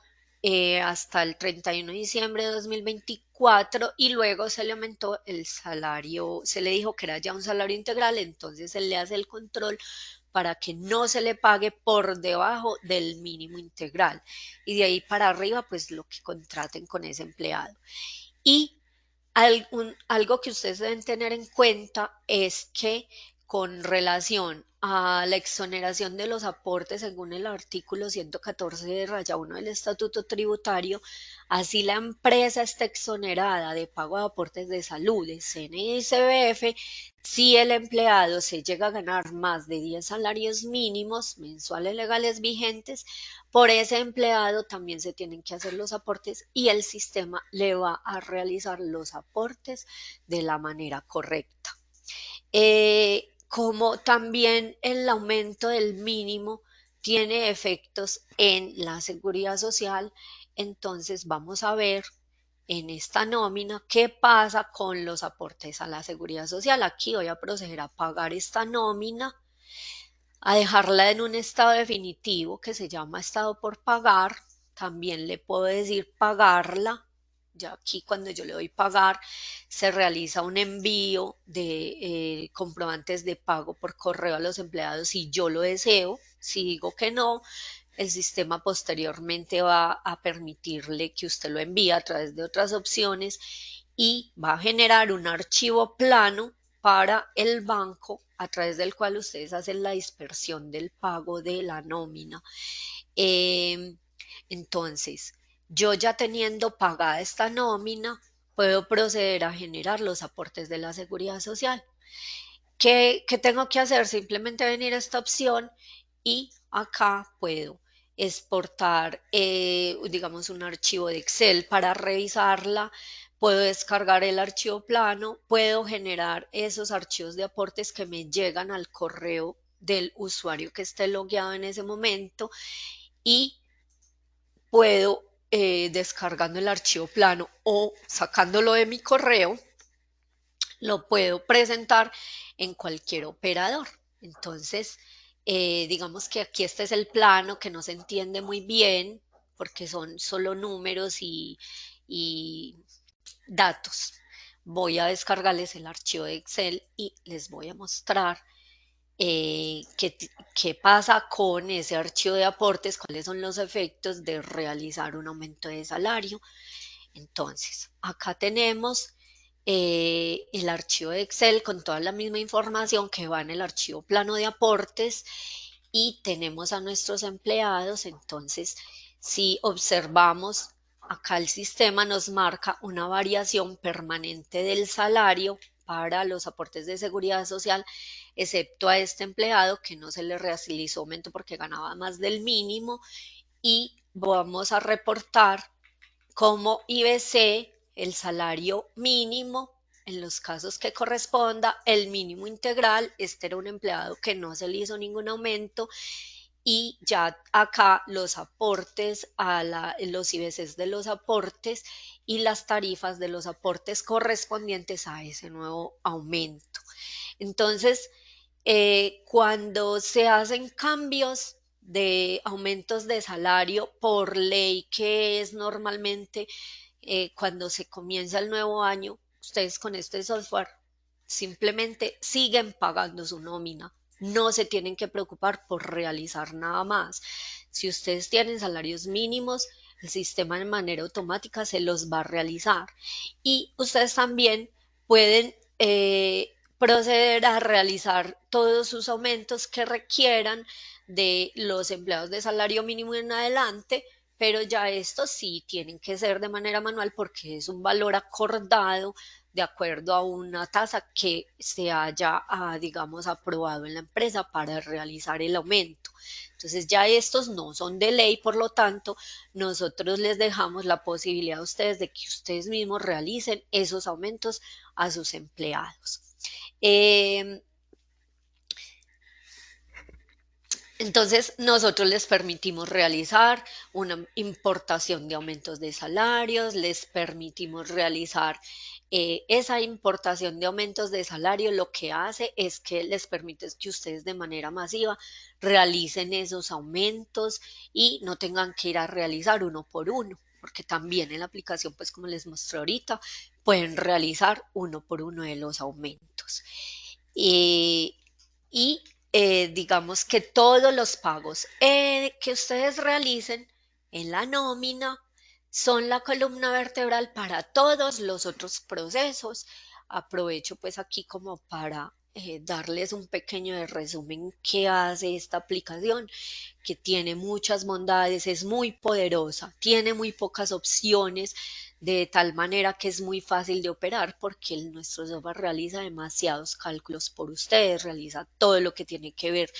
hasta el 31 de diciembre de 2024 y luego se le aumentó el salario, se le dijo que era ya un salario integral, entonces se le hace el control para que no se le pague por debajo del mínimo integral y de ahí para arriba pues lo que contraten con ese empleado. Y algo que ustedes deben tener en cuenta es que con relación a la exoneración de los aportes según el artículo 114 de raya 1 del Estatuto Tributario, así la empresa está exonerada de pago de aportes de salud, de CNI y CBF, si el empleado se llega a ganar más de 10 salarios mínimos mensuales legales vigentes, por ese empleado también se tienen que hacer los aportes y el sistema le va a realizar los aportes de la manera correcta. Como también el aumento del mínimo tiene efectos en la seguridad social, entonces vamos a ver en esta nómina qué pasa con los aportes a la seguridad social. Aquí voy a proceder a pagar esta nómina, a dejarla en un estado definitivo que se llama estado por pagar. También le puedo decir pagarla Ya aquí cuando yo le doy pagar, se realiza un envío de comprobantes de pago por correo a los empleados si yo lo deseo. Si digo que no, el sistema posteriormente va a permitirle que usted lo envíe a través de otras opciones y va a generar un archivo plano para el banco a través del cual ustedes hacen la dispersión del pago de la nómina. Em, entonces, yo ya teniendo pagada esta nómina, puedo proceder a generar los aportes de la seguridad social. ¿Qué tengo que hacer? Simplemente venir a esta opción y acá puedo exportar, digamos, un archivo de Excel para revisarla, puedo descargar el archivo plano, puedo generar esos archivos de aportes que me llegan al correo del usuario que esté logueado en ese momento y puedo, descargando el archivo plano o sacándolo de mi correo, lo puedo presentar en cualquier operador. Entonces, digamos que aquí este es el plano que no se entiende muy bien porque son solo números y datos. Voy a descargarles el archivo de Excel y les voy a mostrar qué pasa con ese archivo de aportes, cuáles son los efectos de realizar un aumento de salario. Entonces, acá tenemos el archivo de Excel con toda la misma información que va en el archivo plano de aportes y tenemos a nuestros empleados. Entonces, si observamos, acá el sistema nos marca una variación permanente del salario para los aportes de seguridad social, excepto a este empleado que no se le realizó aumento porque ganaba más del mínimo, y vamos a reportar como IBC el salario mínimo en los casos que corresponda, el mínimo integral. Este era un empleado que no se le hizo ningún aumento y ya acá los aportes los IBCs de los aportes y las tarifas de los aportes correspondientes a ese nuevo aumento. Entonces, cuando se hacen cambios de aumentos de salario por ley, que es normalmente cuando se comienza el nuevo año, ustedes con este software simplemente siguen pagando su nómina. No se tienen que preocupar por realizar nada más. Si ustedes tienen salarios mínimos, el sistema de manera automática se los va a realizar. Y ustedes también pueden proceder a realizar todos sus aumentos que requieran de los empleados de salario mínimo en adelante, pero ya estos sí tienen que ser de manera manual porque es un valor acordado de acuerdo a una tasa que se haya, digamos, aprobado en la empresa para realizar el aumento. Entonces ya estos no son de ley, por lo tanto, nosotros les dejamos la posibilidad a ustedes de que ustedes mismos realicen esos aumentos a sus empleados. Entonces, nosotros les permitimos realizar una importación de aumentos de salarios, les permitimos realizar esa importación de aumentos de salario. Lo que hace es que les permite que ustedes de manera masiva realicen esos aumentos y no tengan que ir a realizar uno por uno, porque también en la aplicación, pues como les mostré ahorita, pueden realizar uno por uno de los aumentos. Y digamos que todos los pagos que ustedes realicen en la nómina son la columna vertebral para todos los otros procesos. Aprovecho pues aquí como para darles un pequeño resumen que hace esta aplicación, que tiene muchas bondades, es muy poderosa, tiene muy pocas opciones, de tal manera que es muy fácil de operar porque nuestro software realiza demasiados cálculos por ustedes, realiza todo lo que tiene que ver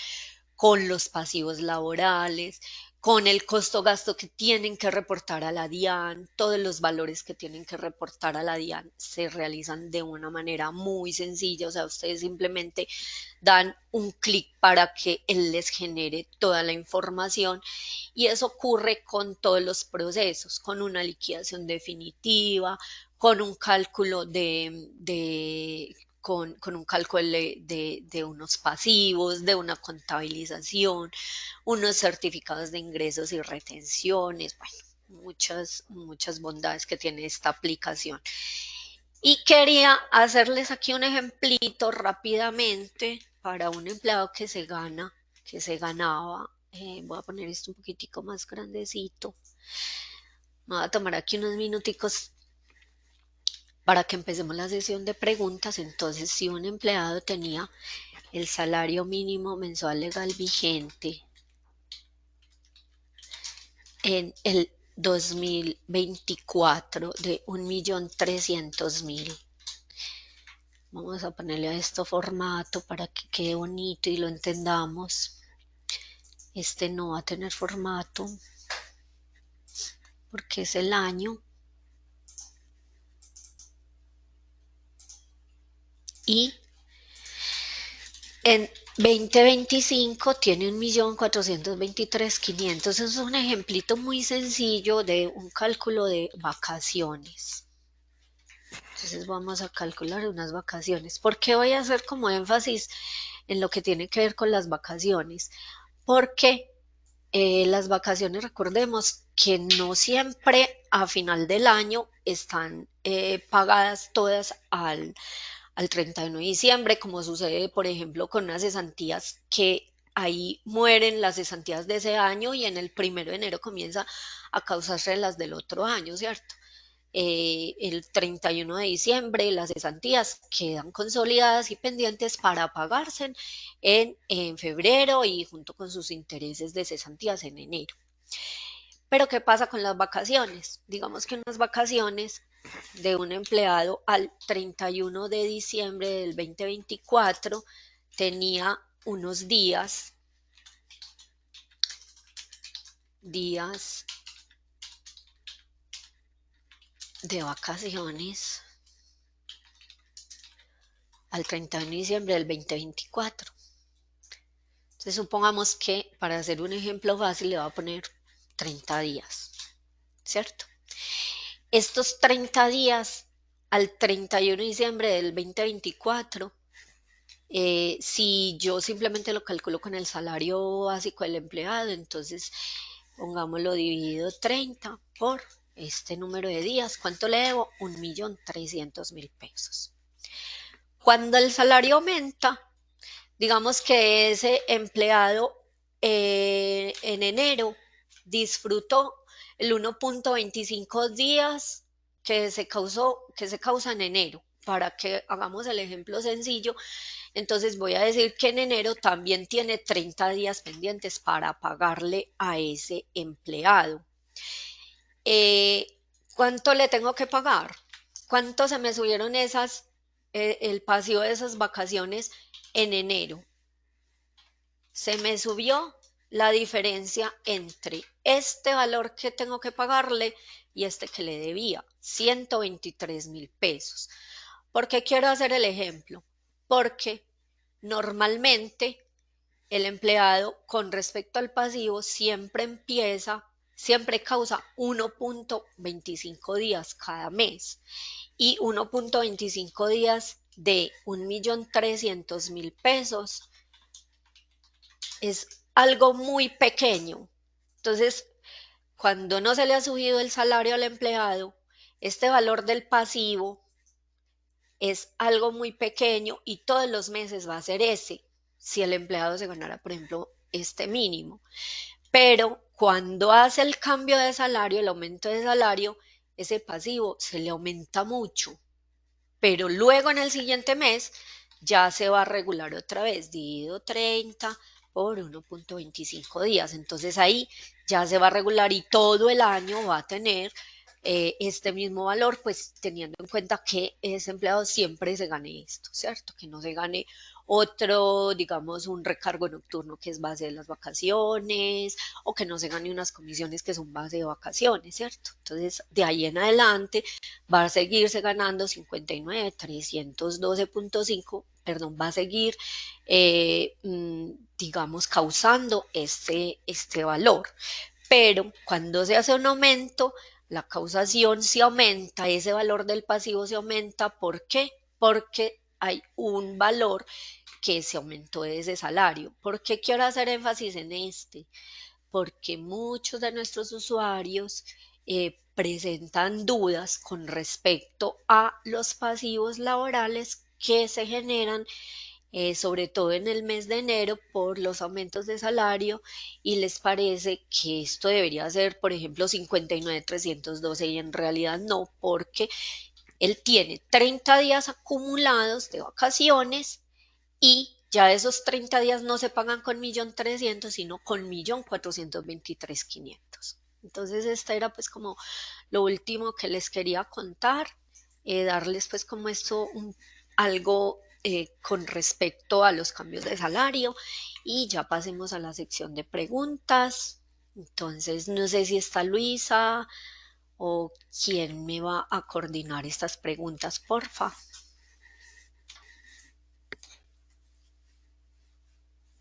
con los pasivos laborales, con el costo gasto que tienen que reportar a la DIAN. Todos los valores que tienen que reportar a la DIAN se realizan de una manera muy sencilla. O sea, ustedes simplemente dan un clic para que él les genere toda la información, y eso ocurre con todos los procesos, con una liquidación definitiva, con un cálculo con un cálculo de unos pasivos, de una contabilización, unos certificados de ingresos y retenciones. Bueno, muchas bondades que tiene esta aplicación. Y quería hacerles aquí un ejemplito rápidamente para un empleado que se ganaba. Voy a poner esto un poquitico más grandecito. Me voy a tomar aquí unos minuticos para que empecemos la sesión de preguntas. Entonces, si un empleado tenía el salario mínimo mensual legal vigente en el 2024 de 1.300.000. Vamos a ponerle a esto formato para que quede bonito y lo entendamos. Este no va a tener formato porque es el año. Y en 2025 tiene 1.423.500. Eso es un ejemplito muy sencillo de un cálculo de vacaciones. Entonces vamos a calcular unas vacaciones. ¿Por qué voy a hacer como énfasis en lo que tiene que ver con las vacaciones? Porque las vacaciones, recordemos que no siempre a final del año están pagadas todas al 31 de diciembre, como sucede, por ejemplo, con unas cesantías que ahí mueren las cesantías de ese año y en el 1 de enero comienza a causarse las del otro año, ¿cierto? El 31 de diciembre las cesantías quedan consolidadas y pendientes para pagarse en febrero y junto con sus intereses de cesantías en enero. Pero ¿qué pasa con las vacaciones? Digamos que unas vacaciones de un empleado al 31 de diciembre del 2024 tenía unos días de vacaciones al 31 de diciembre del 2024. Entonces supongamos que para hacer un ejemplo fácil le voy a poner 30 días, ¿cierto? Estos 30 días al 31 de diciembre del 2024, si yo simplemente lo calculo con el salario básico del empleado, entonces pongámoslo dividido 30 por este número de días. ¿Cuánto le debo? 1.300.000 pesos. Cuando el salario aumenta, digamos que ese empleado en enero disfrutó el 1.25 días que se causa en enero. Para que hagamos el ejemplo sencillo, entonces voy a decir que en enero también tiene 30 días pendientes para pagarle a ese empleado. ¿Cuánto le tengo que pagar? ¿Cuánto se me subieron el pasivo de esas vacaciones en enero? Se me subió la diferencia entre este valor que tengo que pagarle y este que le debía, 123.000 pesos. ¿Por qué quiero hacer el ejemplo? Porque normalmente el empleado con respecto al pasivo siempre causa 1.25 días cada mes y 1.25 días de 1.300.000 pesos es algo muy pequeño. Entonces, cuando no se le ha subido el salario al empleado, este valor del pasivo es algo muy pequeño y todos los meses va a ser ese, si el empleado se ganara, por ejemplo, este mínimo. Pero cuando hace el cambio de salario, el aumento de salario, ese pasivo se le aumenta mucho. Pero luego en el siguiente mes ya se va a regular otra vez, dividido 30 por 1.25 días. Entonces ahí ya se va a regular y todo el año va a tener este mismo valor, pues teniendo en cuenta que ese empleado siempre se gane esto, ¿cierto? Que no se gane otro, digamos, un recargo nocturno que es base de las vacaciones o que no se gane unas comisiones que son base de vacaciones, ¿cierto? Entonces, de ahí en adelante va a seguirse ganando 59.312.5, perdón, va a seguir, digamos, causando este valor. Pero cuando se hace un aumento, la causación se aumenta, ese valor del pasivo se aumenta. ¿Por qué? Porque hay un valor que se aumentó de ese salario. ¿Por qué quiero hacer énfasis en este? Porque muchos de nuestros usuarios presentan dudas con respecto a los pasivos laborales que se generan sobre todo en el mes de enero por los aumentos de salario y les parece que esto debería ser, por ejemplo, 59.312 y en realidad no, porque él tiene 30 días acumulados de vacaciones y ya esos 30 días no se pagan con 1.300.000, sino con 1.423.500. Entonces, esta era pues como lo último que les quería contar, darles pues como esto algo con respecto a los cambios de salario y ya pasemos a la sección de preguntas. Entonces, no sé si está Luisa o quién me va a coordinar estas preguntas, porfa.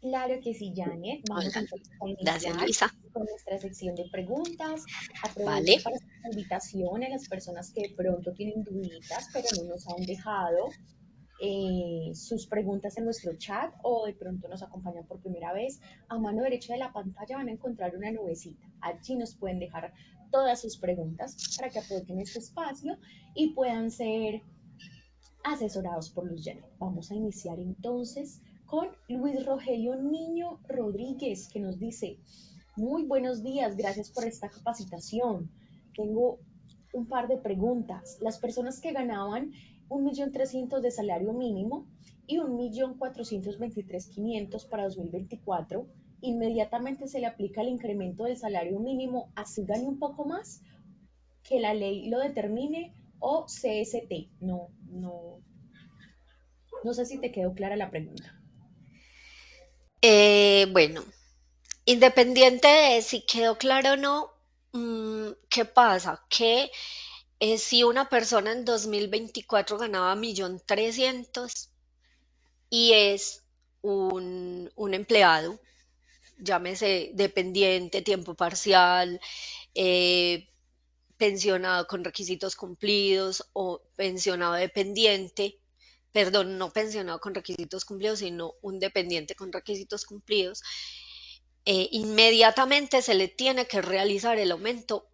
Claro que sí, Janet. Vamos Hola, entonces a gracias iniciar Luisa. con nuestra sección de preguntas. Vale. Aprovecho para hacer una invitación a las personas que de pronto tienen duditas, pero no nos han dejado sus preguntas en nuestro chat o de pronto nos acompañan por primera vez. A mano derecha de la pantalla van a encontrar una nubecita. Allí nos pueden dejar todas sus preguntas para que aprovechen este espacio y puedan ser asesorados por Luz Janet. Vamos a iniciar entonces con Luis Rogelio Niño Rodríguez, que nos dice, muy buenos días, gracias por esta capacitación. Tengo un par de preguntas. Las personas que ganaban 1.300.000 de salario mínimo y 1.423.500 para 2024, inmediatamente se le aplica el incremento del salario mínimo, así gane un poco más, que la ley lo determine, o CST. No sé si te quedó clara la pregunta. Bueno, independiente de si quedó claro o no, ¿qué pasa? Que si una persona en 2024 ganaba 1.300.000 y es un empleado, llámese dependiente, tiempo parcial, eh, pensionado con requisitos cumplidos o pensionado dependiente, perdón, no pensionado con requisitos cumplidos, sino un dependiente con requisitos cumplidos, inmediatamente se le tiene que realizar el aumento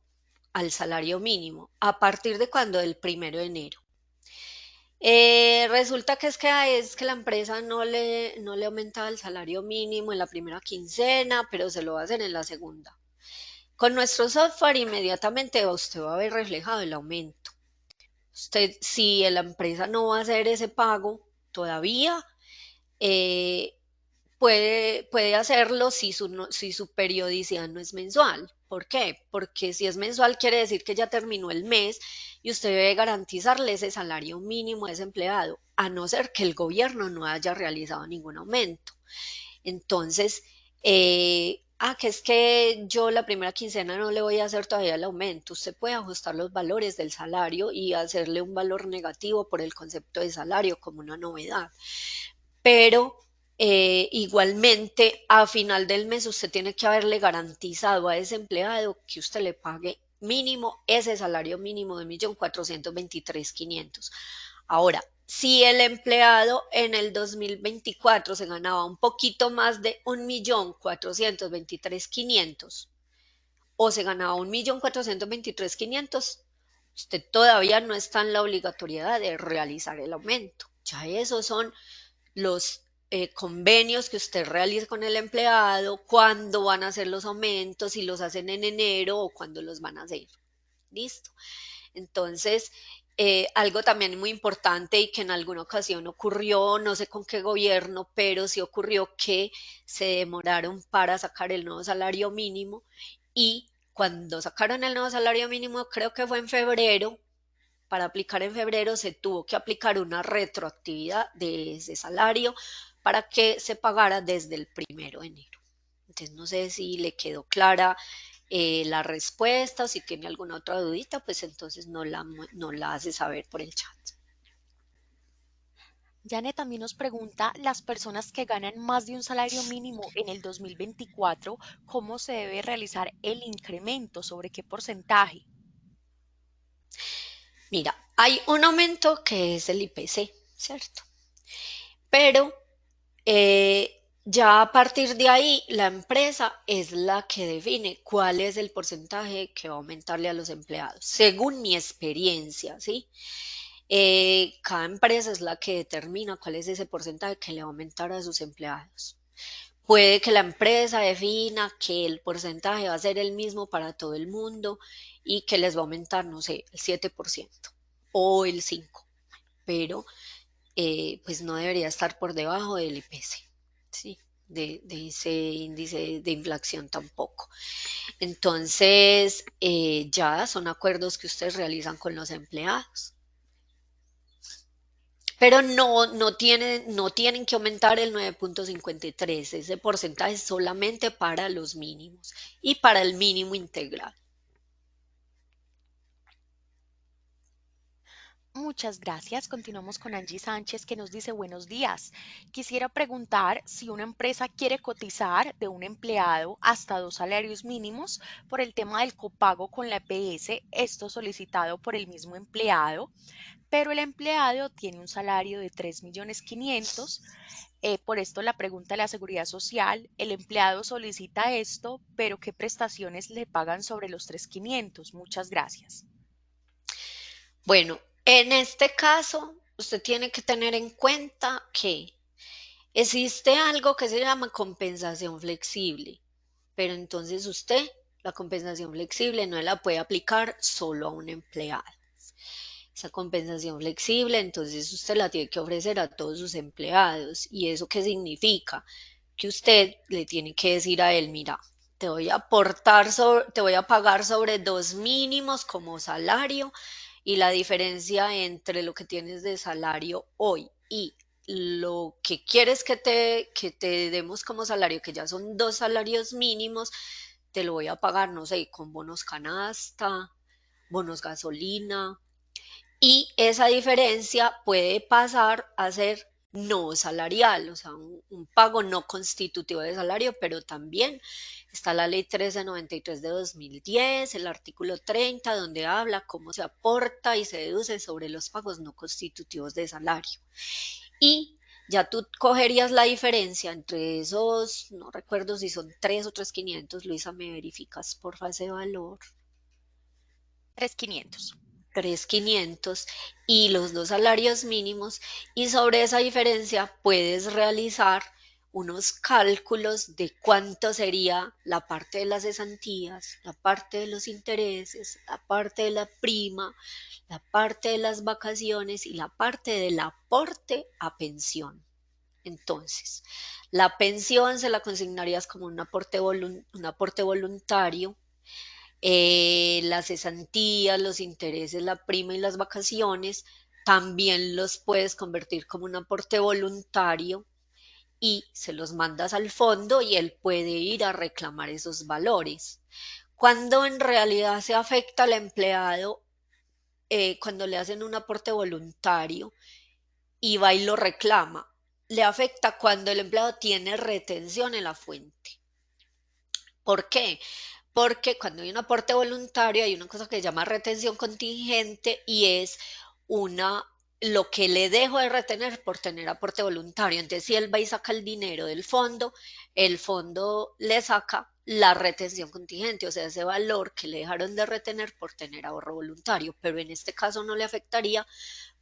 al salario mínimo. ¿A partir de cuando? Del 1 de enero. Resulta que es que la empresa no le aumentaba el salario mínimo en la primera quincena, pero se lo va a hacer en la segunda. Con nuestro software inmediatamente usted va a ver reflejado el aumento. Usted, si la empresa no va a hacer ese pago todavía, eh, puede hacerlo si su periodicidad no es mensual. ¿Por qué? Porque si es mensual quiere decir que ya terminó el mes y usted debe garantizarle ese salario mínimo a ese empleado, a no ser que el gobierno no haya realizado ningún aumento. Entonces, que es que yo la primera quincena no le voy a hacer todavía el aumento. Usted puede ajustar los valores del salario y hacerle un valor negativo por el concepto de salario como una novedad. Pero igualmente a final del mes usted tiene que haberle garantizado a ese empleado que usted le pague mínimo ese salario mínimo de 1.423.500. Ahora, si el empleado en el 2024 se ganaba un poquito más de 1.423.500 o se ganaba 1.423.500, usted todavía no está en la obligatoriedad de realizar el aumento. Ya esos son los convenios que usted realiza con el empleado, cuándo van a hacer los aumentos, si los hacen en enero o cuándo los van a hacer. ¿Listo? Entonces, algo también muy importante y que en alguna ocasión ocurrió, no sé con qué gobierno, pero sí ocurrió que se demoraron para sacar el nuevo salario mínimo y cuando sacaron el nuevo salario mínimo, creo que fue en febrero, para aplicar en febrero se tuvo que aplicar una retroactividad de ese salario para que se pagara desde el 1 de enero. Entonces, no sé si le quedó clara la respuesta o si tiene alguna otra dudita, pues entonces no la hace saber por el chat. Janet también nos pregunta, las personas que ganan más de un salario mínimo en el 2024, ¿cómo se debe realizar el incremento? ¿Sobre qué porcentaje? Mira, hay un aumento que es el IPC, ¿cierto? Pero Ya a partir de ahí, la empresa es la que define cuál es el porcentaje que va a aumentarle a los empleados, según mi experiencia, ¿sí? Cada empresa es la que determina cuál es ese porcentaje que le va a aumentar a sus empleados. Puede que la empresa defina que el porcentaje va a ser el mismo para todo el mundo y que les va a aumentar, no sé, el 7% o el 5%, pero pues no debería estar por debajo del IPC, ¿sí? De ese índice de inflación tampoco. Entonces, ya son acuerdos que ustedes realizan con los empleados. Pero no tienen que aumentar el 9,53. Ese porcentaje es solamente para los mínimos y para el mínimo integral. Muchas gracias. Continuamos con Angie Sánchez que nos dice buenos días. Quisiera preguntar si una empresa quiere cotizar de un empleado hasta 2 salarios mínimos por el tema del copago con la EPS, esto solicitado por el mismo empleado, pero el empleado tiene un salario de 3.500.000. Por esto la pregunta de la seguridad social, el empleado solicita esto, pero ¿qué prestaciones le pagan sobre los 3.500? Muchas gracias. Bueno, en este caso, usted tiene que tener en cuenta que existe algo que se llama compensación flexible, pero entonces usted la compensación flexible no la puede aplicar solo a un empleado. Esa compensación flexible, entonces usted la tiene que ofrecer a todos sus empleados. ¿Y eso qué significa? Que usted le tiene que decir a él, mira, te voy a pagar sobre 2 mínimos como salario y la diferencia entre lo que tienes de salario hoy y lo que quieres que te demos como salario, que ya son 2 salarios mínimos, te lo voy a pagar, no sé, con bonos canasta, bonos gasolina, y esa diferencia puede pasar a ser no salarial, o sea, un pago no constitutivo de salario, pero también está la ley 1393 de 2010, el artículo 30, donde habla cómo se aporta y se deduce sobre los pagos no constitutivos de salario. Y ya tú cogerías la diferencia entre esos, no recuerdo si son 3 o 3.500, Luisa, ¿me verificas porfa ese valor? 3.500. 3.500 y los 2 salarios mínimos, y sobre esa diferencia puedes realizar unos cálculos de cuánto sería la parte de las cesantías, la parte de los intereses, la parte de la prima, la parte de las vacaciones y la parte del aporte a pensión. Entonces, la pensión se la consignarías como un aporte voluntario, las cesantías, los intereses, la prima y las vacaciones, también los puedes convertir como un aporte voluntario y se los mandas al fondo y él puede ir a reclamar esos valores. Cuando en realidad se afecta al empleado, cuando le hacen un aporte voluntario y va y lo reclama, le afecta cuando el empleado tiene retención en la fuente. ¿Por qué? Porque cuando hay un aporte voluntario hay una cosa que se llama retención contingente y es una lo que le dejo de retener por tener aporte voluntario. Entonces, si él va y saca el dinero del fondo, el fondo le saca la retención contingente, o sea, ese valor que le dejaron de retener por tener ahorro voluntario, pero en este caso no le afectaría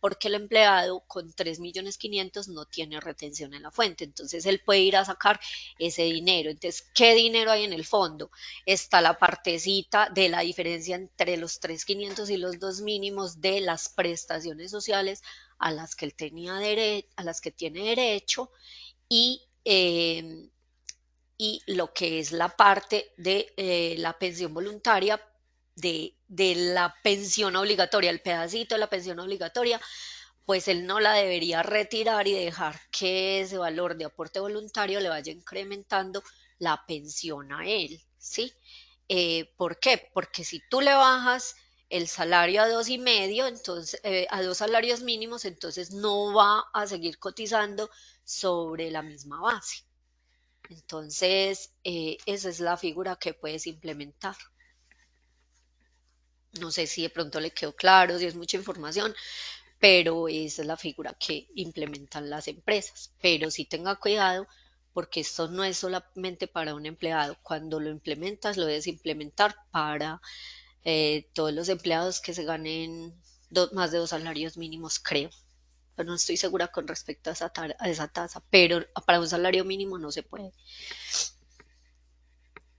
porque el empleado con 3.500.000 no tiene retención en la fuente, entonces él puede ir a sacar ese dinero. Entonces, ¿qué dinero hay en el fondo? Está la partecita de la diferencia entre los 3.500 y los 2 mínimos de las prestaciones sociales a las que él a las que tiene derecho, y y lo que es la parte de la pensión voluntaria, de la pensión obligatoria, el pedacito de la pensión obligatoria, pues él no la debería retirar y dejar que ese valor de aporte voluntario le vaya incrementando la pensión a él, ¿sí? ¿Por qué? Porque si tú le bajas el salario a 2,5, entonces a 2 salarios mínimos, entonces no va a seguir cotizando sobre la misma base. Entonces, esa es la figura que puedes implementar. No sé si de pronto le quedó claro, si es mucha información, pero esa es la figura que implementan las empresas. Pero sí tenga cuidado porque esto no es solamente para un empleado. Cuando lo implementas, lo debes implementar para todos los empleados que se ganen más de 2 salarios mínimos, creo. Pero no estoy segura con respecto a esa tasa, pero para un salario mínimo no se puede.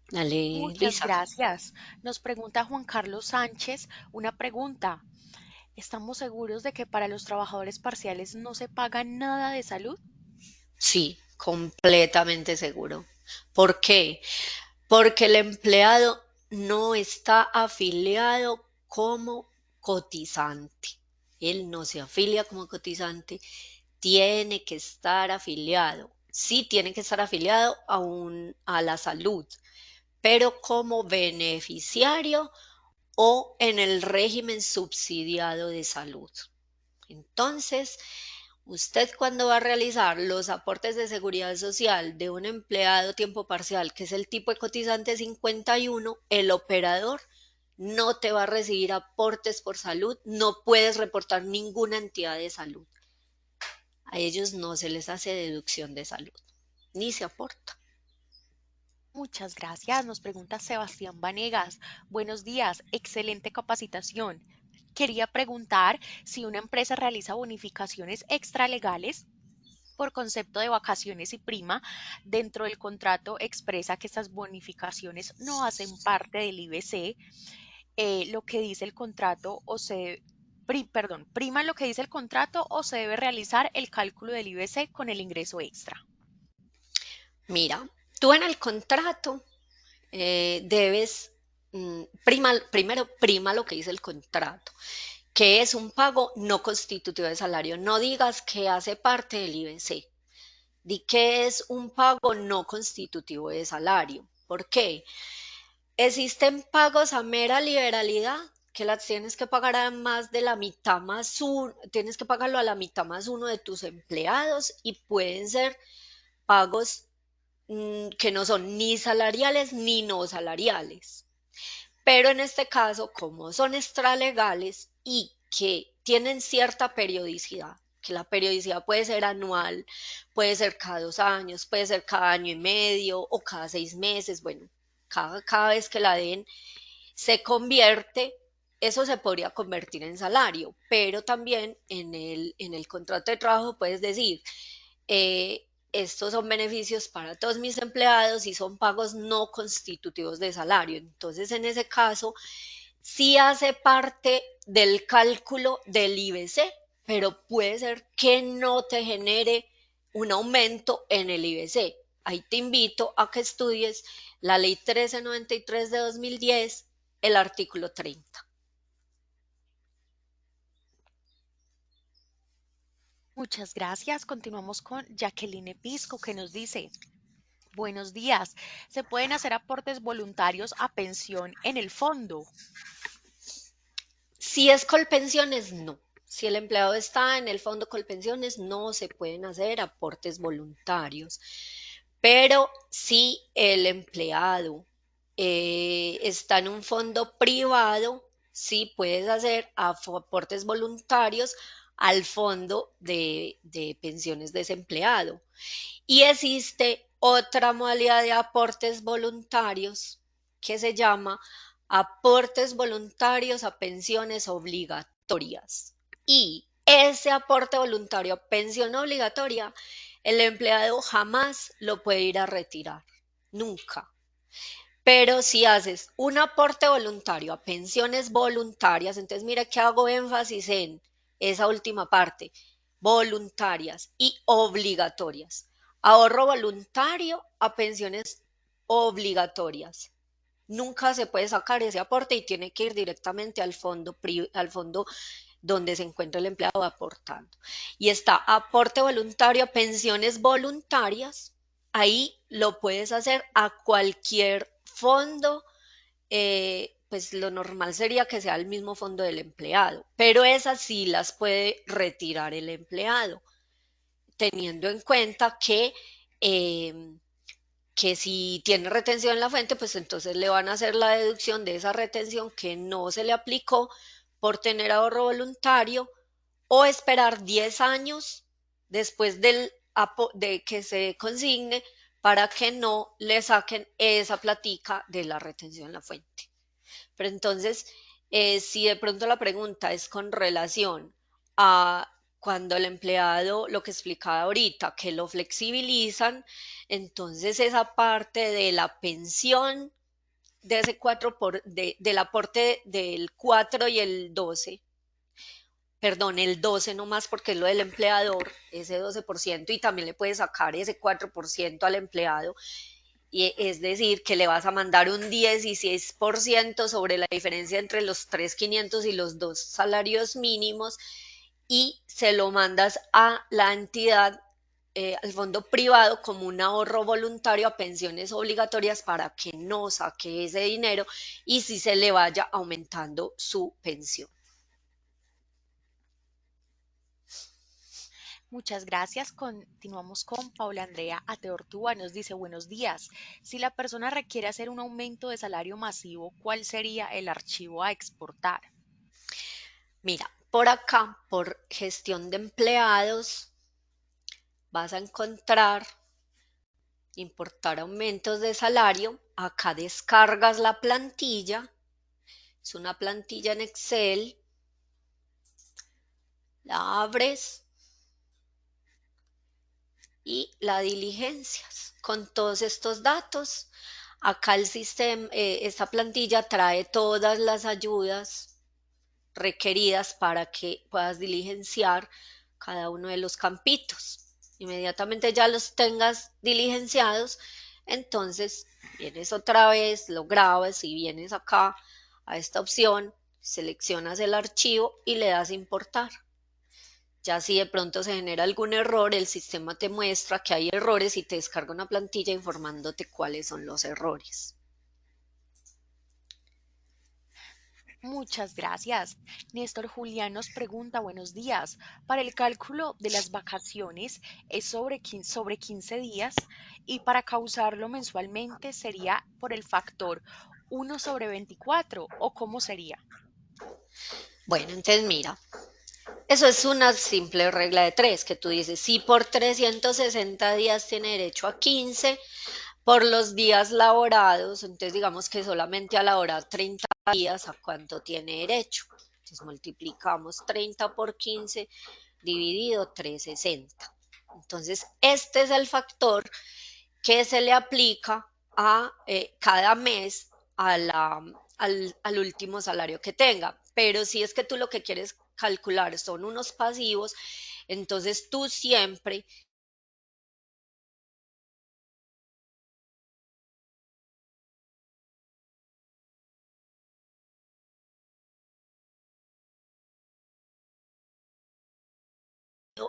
Dale, Muchas Lisa. gracias. Nos pregunta Juan Carlos Sánchez una pregunta. ¿Estamos seguros de que para los trabajadores parciales no se paga nada de salud? Sí, completamente seguro. ¿Por qué? Porque el empleado no está afiliado como cotizante. Él no se afilia como cotizante, tiene que estar afiliado. Sí, tiene que estar afiliado a la salud, pero como beneficiario o en el régimen subsidiado de salud. Entonces, usted cuando va a realizar los aportes de seguridad social de un empleado tiempo parcial, que es el tipo de cotizante 51, el operador no te va a recibir aportes por salud, no puedes reportar ninguna entidad de salud. A ellos no se les hace deducción de salud, ni se aporta. Muchas gracias. Nos pregunta Sebastián Vanegas. Buenos días, excelente capacitación. Quería preguntar si una empresa realiza bonificaciones extralegales por concepto de vacaciones y prima, dentro del contrato expresa que estas bonificaciones no hacen parte del IBC, lo que dice el contrato o se, perdón, prima lo que dice el contrato o se debe realizar el cálculo del IBC con el ingreso extra. Mira, tú en el contrato debes, primero prima lo que dice el contrato, que es un pago no constitutivo de salario. No digas que hace parte del IBC. Di que es un pago no constitutivo de salario. ¿Por qué? Existen pagos a mera liberalidad que las tienes que pagar a más de la mitad más uno, tienes que pagarlo a la mitad más uno de tus empleados y pueden ser pagos que no son ni salariales ni no salariales. Pero en este caso, como son extralegales y que tienen cierta periodicidad, que la periodicidad puede ser anual, puede ser cada 2 años, puede ser cada año y medio o cada 6 meses, bueno, cada vez que la den se convierte, eso se podría convertir en salario, pero también en el contrato de trabajo puedes decir, eh, estos son beneficios para todos mis empleados y son pagos no constitutivos de salario. Entonces, en ese caso, sí hace parte del cálculo del IBC, pero puede ser que no te genere un aumento en el IBC. Ahí te invito a que estudies la ley 1393 de 2010, el artículo 30. Muchas gracias. Continuamos con Jacqueline Pisco que nos dice, buenos días, ¿se pueden hacer aportes voluntarios a pensión en el fondo? Si es Colpensiones, no. Si el empleado está en el fondo Colpensiones, no se pueden hacer aportes voluntarios. Pero si el empleado está en un fondo privado, sí puedes hacer aportes voluntarios al fondo de pensiones desempleado. Y existe otra modalidad de aportes voluntarios que se llama aportes voluntarios a pensiones obligatorias. Y ese aporte voluntario a pensión obligatoria, el empleado jamás lo puede ir a retirar, nunca. Pero si haces un aporte voluntario a pensiones voluntarias, entonces mira que hago énfasis en esa última parte, voluntarias y obligatorias. Ahorro voluntario a pensiones obligatorias. Nunca se puede sacar ese aporte y tiene que ir directamente al fondo donde se encuentra el empleado aportando. Y está aporte voluntario a pensiones voluntarias. Ahí lo puedes hacer a cualquier fondo, pues lo normal sería que sea el mismo fondo del empleado, pero esas sí las puede retirar el empleado, teniendo en cuenta eh, que si tiene retención en la fuente, pues entonces le van a hacer la deducción de esa retención que no se le aplicó por tener ahorro voluntario o esperar 10 años después de que se consigne para que no le saquen esa platica de la retención en la fuente. Pero entonces, si de pronto la pregunta es con relación a cuando el empleado, lo que explicaba ahorita, que lo flexibilizan, entonces esa parte de la pensión de ese 4 del aporte del 4 y el 12, perdón, el 12 nomás porque es lo del empleador, ese 12%, y también le puedes sacar ese 4% al empleado, y es decir, que le vas a mandar un 16% sobre la diferencia entre los 3.500 y los dos salarios mínimos, y se lo mandas a la entidad, al fondo privado, como un ahorro voluntario a pensiones obligatorias para que no saque ese dinero y si se le vaya aumentando su pensión. Muchas gracias. Continuamos con Paula Andrea Ateortúa. Nos dice, buenos días. Si la persona requiere hacer un aumento de salario masivo, ¿cuál sería el archivo a exportar? Mira, por acá, por gestión de empleados, vas a encontrar importar aumentos de salario. Acá descargas la plantilla. Es una plantilla en Excel. La abres y la diligencias con todos estos datos. Acá el sistema, esta plantilla trae todas las ayudas requeridas para que puedas diligenciar cada uno de los campitos. Inmediatamente ya los tengas diligenciados, entonces vienes otra vez, lo grabas y vienes acá a esta opción, seleccionas el archivo y le das importar. Ya si de pronto se genera algún error, el sistema te muestra que hay errores y te descarga una plantilla informándote cuáles son los errores. Muchas gracias. Néstor Julián nos pregunta, buenos días. Para el cálculo de las vacaciones es sobre 15 días y para causarlo mensualmente sería por el factor 1/24 o cómo sería. Bueno, entonces mira, eso es una simple regla de tres, que tú dices, si por 360 días tiene derecho a 15, por los días laborados, entonces digamos que solamente a laborar 30 días, ¿a cuánto tiene derecho? Entonces multiplicamos 30 por 15 dividido 360. Entonces, este es el factor que se le aplica a cada mes al último salario que tenga. Pero si es que tú lo que quieres calcular son unos pasivos, entonces tú siempre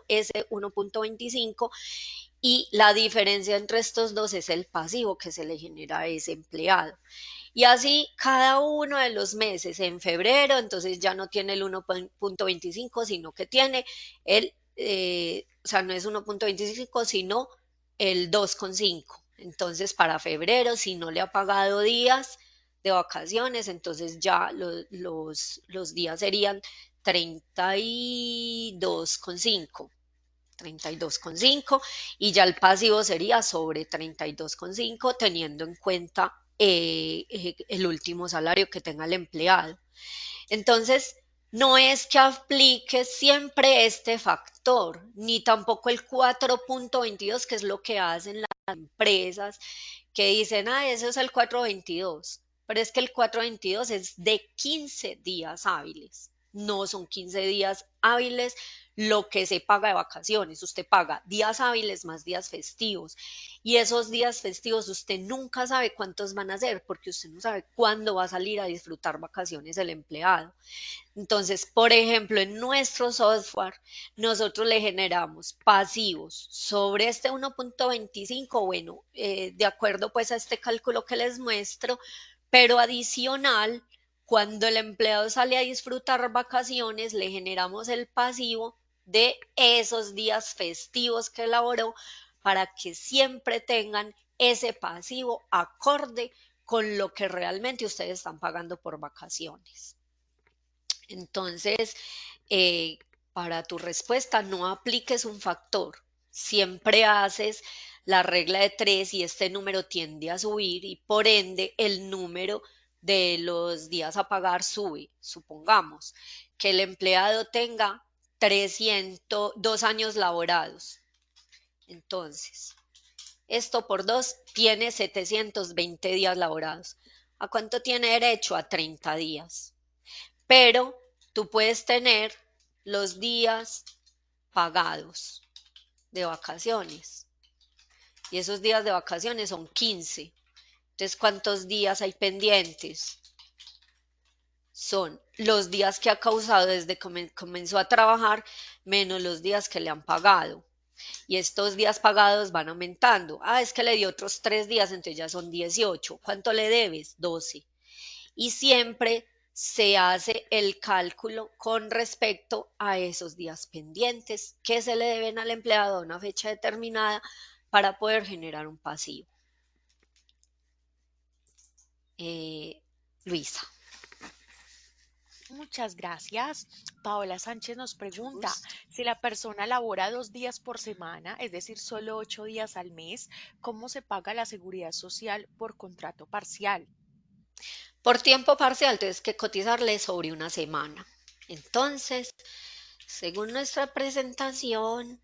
ese 1.25, y la diferencia entre estos dos es el pasivo que se le genera a ese empleado. Y así cada uno de los meses, en febrero, entonces ya no tiene el 1.25, sino que tiene o sea, no es 1.25, sino el 2.5. Entonces, para febrero, si no le ha pagado días de vacaciones, entonces ya los días serían 32.5. 32.5, y ya el pasivo sería sobre 32.5, teniendo en cuenta el último salario que tenga el empleado. Entonces, no es que aplique siempre este factor, ni tampoco el 4.22, que es lo que hacen las empresas, que dicen, ah, eso es el 4.22, pero es que el 4.22 es de 15 días hábiles, no son 15 días hábiles lo que se paga de vacaciones. Usted paga días hábiles más días festivos, y esos días festivos usted nunca sabe cuántos van a ser, porque usted no sabe cuándo va a salir a disfrutar vacaciones el empleado. Entonces, por ejemplo, en nuestro software, nosotros le generamos pasivos sobre este 1.25, bueno, de acuerdo pues a este cálculo que les muestro, pero adicional, cuando el empleado sale a disfrutar vacaciones, le generamos el pasivo de esos días festivos que elaboró, para que siempre tengan ese pasivo acorde con lo que realmente ustedes están pagando por vacaciones. Entonces, para tu respuesta, no apliques un factor. Siempre haces la regla de 3 y este número tiende a subir y por ende el número de los días a pagar sube. Supongamos que el empleado tenga 2 años laborados. Entonces, esto por 2 tiene 720 días laborados. ¿A cuánto tiene derecho? A 30 días. Pero tú puedes tener los días pagados de vacaciones. Y esos días de vacaciones son 15. Entonces, ¿cuántos días hay pendientes? Son los días que ha causado desde que comenzó a trabajar menos los días que le han pagado. Y estos días pagados van aumentando. Es que le dio otros 3 días, entonces ya son 18. ¿Cuánto le debes? 12. Y siempre se hace el cálculo con respecto a esos días pendientes que se le deben al empleado a una fecha determinada para poder generar un pasivo. Luisa. Muchas gracias. Paola Sánchez nos pregunta, Gusto. si la persona labora 2 días por semana, es decir, solo 8 días al mes, ¿cómo se paga la seguridad social por contrato parcial? Por tiempo parcial tienes que cotizarle sobre una semana. Entonces, según nuestra presentación,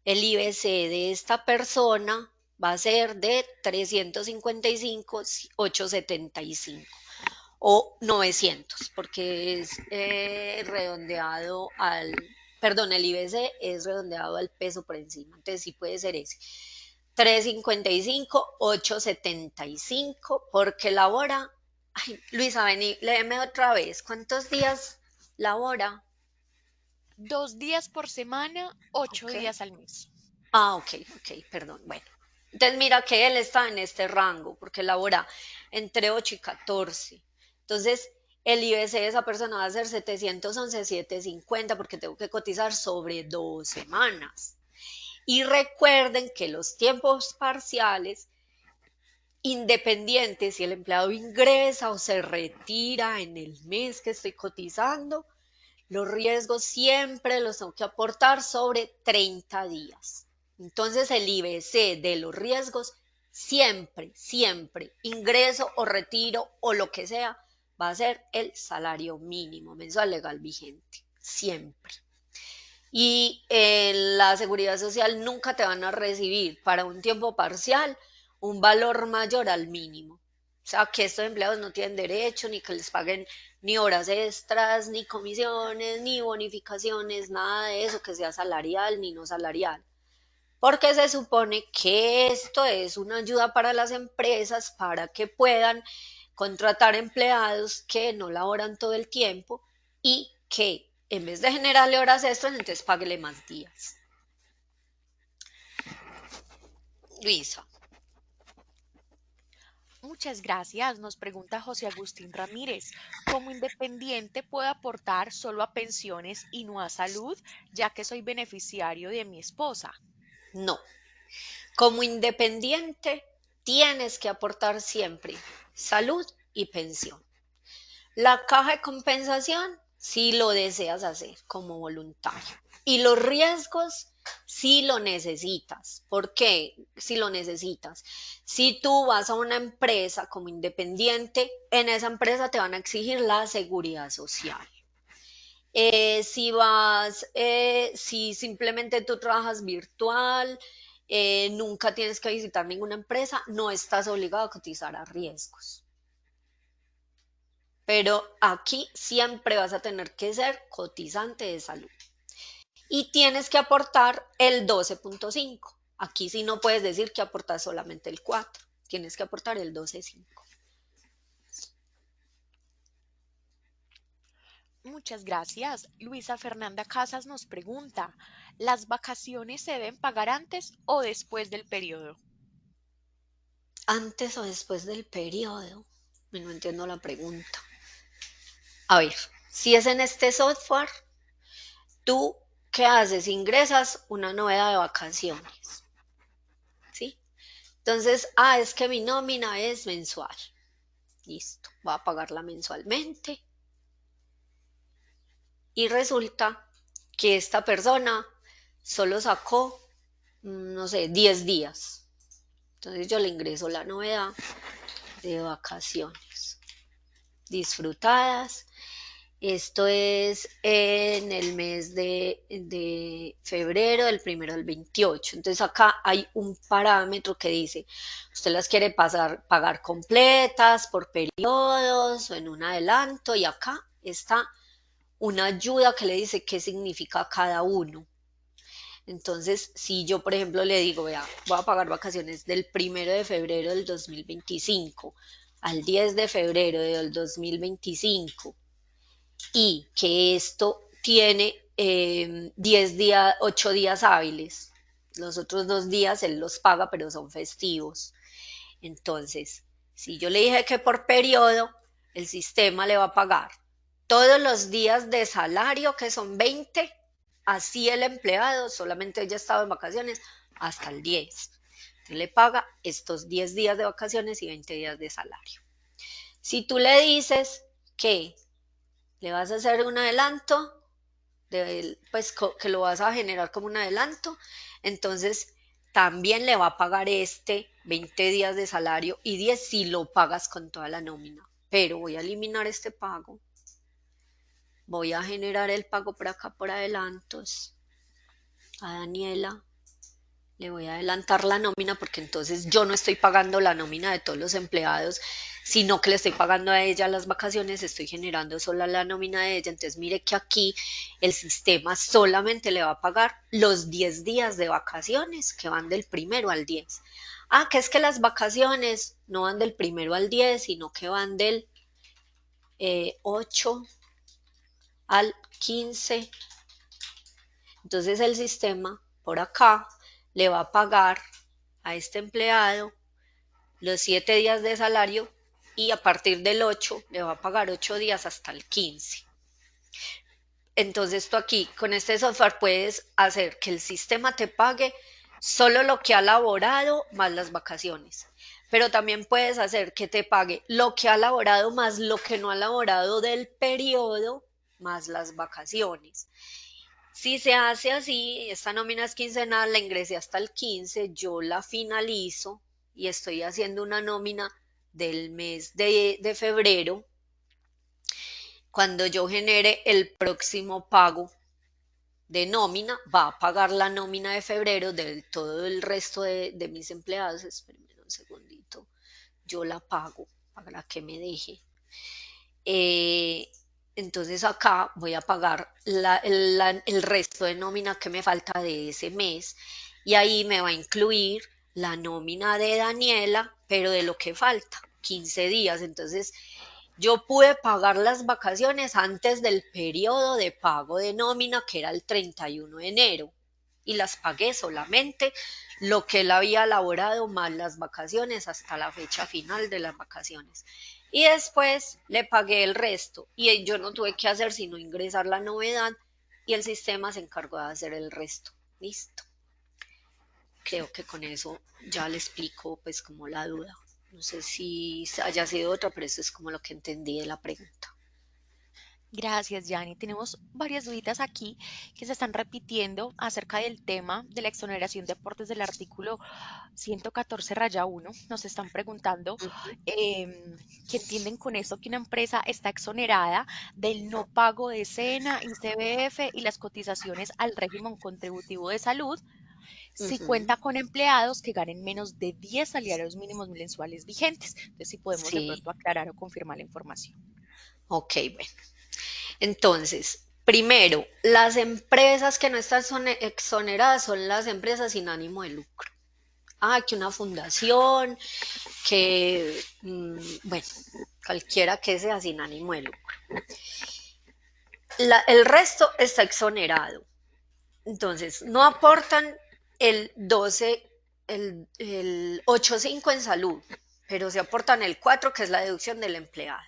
el IBC de esta persona va a ser de 355,875 o 900, porque es redondeado perdón, el IBC es redondeado al peso por encima, entonces sí puede ser ese. 355,875 porque labora. Ay, Luisa, vení, léeme otra vez. ¿Cuántos días labora? 2 días por semana, ocho Ok. días al mes. Ok, perdón. Bueno, entonces mira que él está en este rango porque labora entre 8 y 14. Entonces, el IBC de esa persona va a ser 711,750 porque tengo que cotizar sobre 2 semanas. Y recuerden que los tiempos parciales independientes, si el empleado ingresa o se retira en el mes que estoy cotizando, los riesgos siempre los tengo que aportar sobre 30 días. Entonces el IBC de los riesgos siempre, ingreso o retiro o lo que sea, va a ser el salario mínimo mensual legal vigente. Siempre. Y en la seguridad social nunca te van a recibir para un tiempo parcial un valor mayor al mínimo. O sea, que estos empleados no tienen derecho ni que les paguen ni horas extras, ni comisiones, ni bonificaciones, nada de eso que sea salarial ni no salarial. Porque se supone que esto es una ayuda para las empresas para que puedan contratar empleados que no laboran todo el tiempo y que en vez de generarle horas extras, entonces páguele más días. Luisa. Muchas gracias. Nos pregunta José Agustín Ramírez, ¿como independiente puedo aportar solo a pensiones y no a salud, ya que soy beneficiario de mi esposa? No. Como independiente, tienes que aportar siempre salud y pensión. La caja de compensación, si lo deseas hacer como voluntario. Y los riesgos, si lo necesitas. ¿Por qué? Si lo necesitas. Si tú vas a una empresa como independiente, en esa empresa te van a exigir la seguridad social. Si simplemente tú trabajas virtual, nunca tienes que visitar ninguna empresa, no estás obligado a cotizar a riesgos. Pero aquí siempre vas a tener que ser cotizante de salud. Y tienes que aportar el 12,5. Aquí sí no puedes decir que aportas solamente el 4. Tienes que aportar el 12,5. Muchas gracias. Luisa Fernanda Casas nos pregunta, ¿las vacaciones se deben pagar antes o después del periodo? ¿Antes o después del periodo? No entiendo la pregunta. A ver, si es en este software, ¿tú qué haces? Ingresas una noveda de vacaciones, ¿sí? Entonces, es que mi nómina es mensual. Listo, voy a pagarla mensualmente. Y resulta que esta persona solo sacó no sé, 10 días. Entonces yo le ingreso la novedad de vacaciones disfrutadas. Esto es en el mes de febrero, del 1 al 28. Entonces acá hay un parámetro que dice, usted las quiere pagar completas, por periodos o en un adelanto, y acá está una ayuda que le dice qué significa cada uno. Entonces, si yo, por ejemplo, le digo, vea, voy a pagar vacaciones del 1 de febrero del 2025 al 10 de febrero del 2025 y que esto tiene 10 días, 8 días hábiles. Los otros 2 días él los paga, pero son festivos. Entonces, si yo le dije que por periodo, el sistema le va a pagar todos los días de salario, que son 20, así el empleado solamente ya estaba en vacaciones hasta el 10. Entonces le paga estos 10 días de vacaciones y 20 días de salario. Si tú le dices que le vas a hacer un adelanto, pues que lo vas a generar como un adelanto, entonces también le va a pagar 20 días de salario y 10 si lo pagas con toda la nómina. Pero voy a eliminar este pago, voy a generar el pago por acá por adelantos. A Daniela le voy a adelantar la nómina porque entonces yo no estoy pagando la nómina de todos los empleados, sino que le estoy pagando a ella las vacaciones, estoy generando solo la nómina de ella. Entonces mire que aquí el sistema solamente le va a pagar los 10 días de vacaciones que van del 1 al 10. Ah, que es que las vacaciones no van del 1 al 10, sino que van del 8 al 15. Entonces el sistema por acá le va a pagar a este empleado los 7 días de salario y a partir del 8 le va a pagar 8 días hasta el 15. Entonces tú aquí con este software puedes hacer que el sistema te pague solo lo que ha laborado más las vacaciones. Pero también puedes hacer que te pague lo que ha laborado más lo que no ha laborado del periodo más las vacaciones. Si se hace así, esta nómina es quincenal, la ingresé hasta el 15, yo la finalizo y estoy haciendo una nómina del mes de febrero. Cuando yo genere el próximo pago de nómina, va a pagar la nómina de febrero de todo el resto de mis empleados. Espérenme un segundito, yo la pago para que me deje. Eh, entonces acá voy a pagar el resto de nómina que me falta de ese mes y ahí me va a incluir la nómina de Daniela, pero de lo que falta, 15 días. Entonces yo pude pagar las vacaciones antes del periodo de pago de nómina, que era el 31 de enero, y las pagué solamente lo que él había elaborado más las vacaciones hasta la fecha final de las vacaciones. Y después le pagué el resto y yo no tuve que hacer sino ingresar la novedad y el sistema se encargó de hacer el resto. Listo. Creo que con eso ya le explico pues como la duda. No sé si haya sido otra, pero eso es como lo que entendí de la pregunta. Gracias, Yanni. Tenemos varias duditas aquí que se están repitiendo acerca del tema de la exoneración de aportes del artículo 114-1. Nos están preguntando qué entienden con esto que una empresa está exonerada del no pago de SENA, ICBF y las cotizaciones al régimen contributivo de salud si Ujú. cuenta con empleados que ganen menos de 10 salarios mínimos mensuales vigentes. Entonces, si podemos de Sí, pronto aclarar o confirmar la información. ok, bueno. Entonces, primero, las empresas que no están exoneradas son las empresas sin ánimo de lucro. Ah, que una fundación, que, bueno, cualquiera que sea sin ánimo de lucro. El resto está exonerado. Entonces, no aportan el 12, el 8,5 en salud, pero se aportan el 4, que es la deducción del empleado.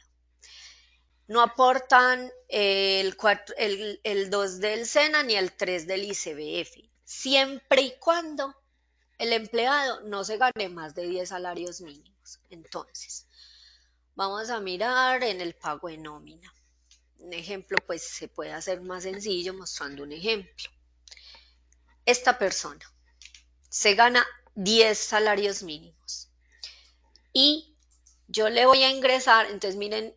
No aportan el 2 del SENA ni el 3 del ICBF, siempre y cuando el empleado no se gane más de 10 salarios mínimos. Entonces, vamos a mirar en el pago de nómina. Un ejemplo, pues se puede hacer más sencillo mostrando un ejemplo. Esta persona se gana 10 salarios mínimos. Y yo le voy a ingresar, entonces miren,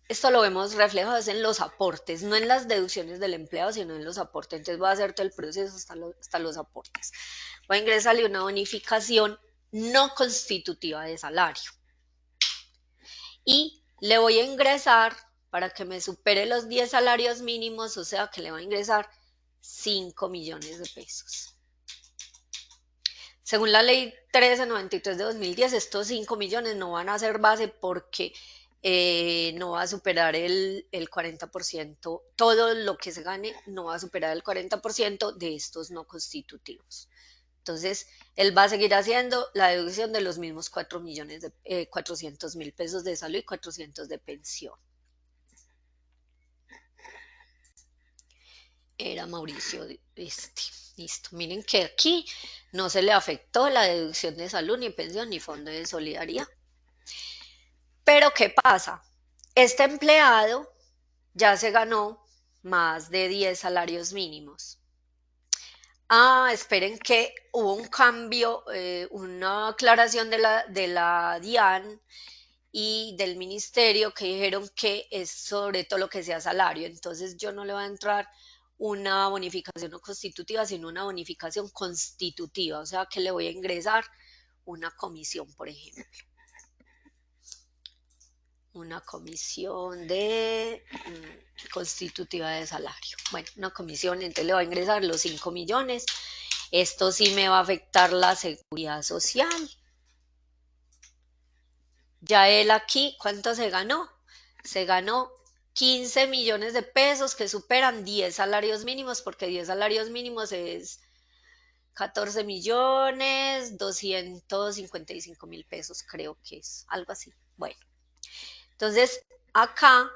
esto lo vemos reflejado en los aportes, no en las deducciones del empleado, sino en los aportes. Entonces voy a hacer todo el proceso hasta los aportes. Voy a ingresarle una bonificación no constitutiva de salario. Y le voy a ingresar para que me supere los 10 salarios mínimos, o sea que le va a ingresar 5 millones de pesos. Según la ley 1393 de 2010, estos 5 millones no van a ser base porque no va a superar el 40%, todo lo que se gane no va a superar el 40% de estos no constitutivos. Entonces, él va a seguir haciendo la deducción de los mismos 400.000 pesos de salud y 400 de pensión. Era Mauricio listo. Miren que aquí no se le afectó la deducción de salud, ni pensión, ni fondo de solidaridad. Pero ¿qué pasa? Este empleado ya se ganó más de 10 salarios mínimos. Esperen que hubo un cambio, una aclaración de la DIAN y del ministerio que dijeron que es sobre todo lo que sea salario. Entonces yo no le voy a entrar una bonificación no constitutiva, sino una bonificación constitutiva, o sea que le voy a ingresar una comisión, por ejemplo. Una comisión de constitutiva de salario. Bueno, una comisión, entonces le va a ingresar los 5 millones. Esto sí me va a afectar la seguridad social. Ya él aquí, ¿cuánto se ganó? Se ganó 15 millones de pesos que superan 10 salarios mínimos, porque 10 salarios mínimos es 14 millones 255 mil pesos, creo que es algo así. Bueno, entonces acá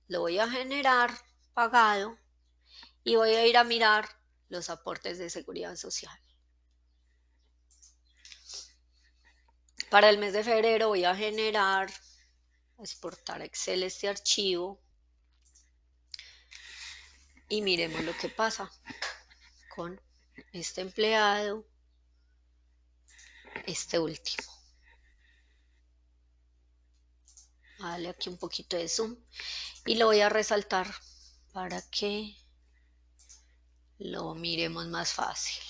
lo voy a generar pagado y voy a ir a mirar los aportes de seguridad social. Para el mes de febrero voy a generar, exportar a Excel este archivo y miremos lo que pasa con este empleado, este último. Voy a darle aquí un poquito de zoom y lo voy a resaltar para que lo miremos más fácil.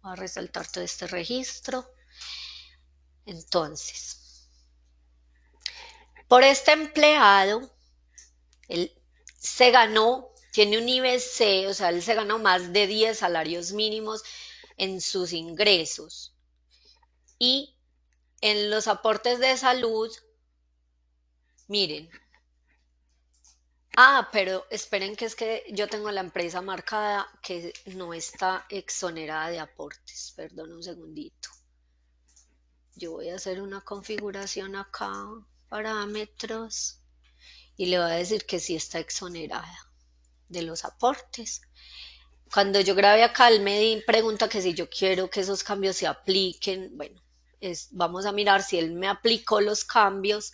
Voy a resaltar todo este registro. Entonces, por este empleado, él se ganó, tiene un IBC, o sea, él se ganó más de 10 salarios mínimos en sus ingresos. Y en los aportes de salud, miren. Pero esperen que es que yo tengo la empresa marcada que no está exonerada de aportes. Perdón un segundito. Yo voy a hacer una configuración acá, parámetros, y le voy a decir que sí está exonerada de los aportes. Cuando yo grabé acá, él me pregunta que si yo quiero que esos cambios se apliquen. Bueno, vamos a mirar si él me aplicó los cambios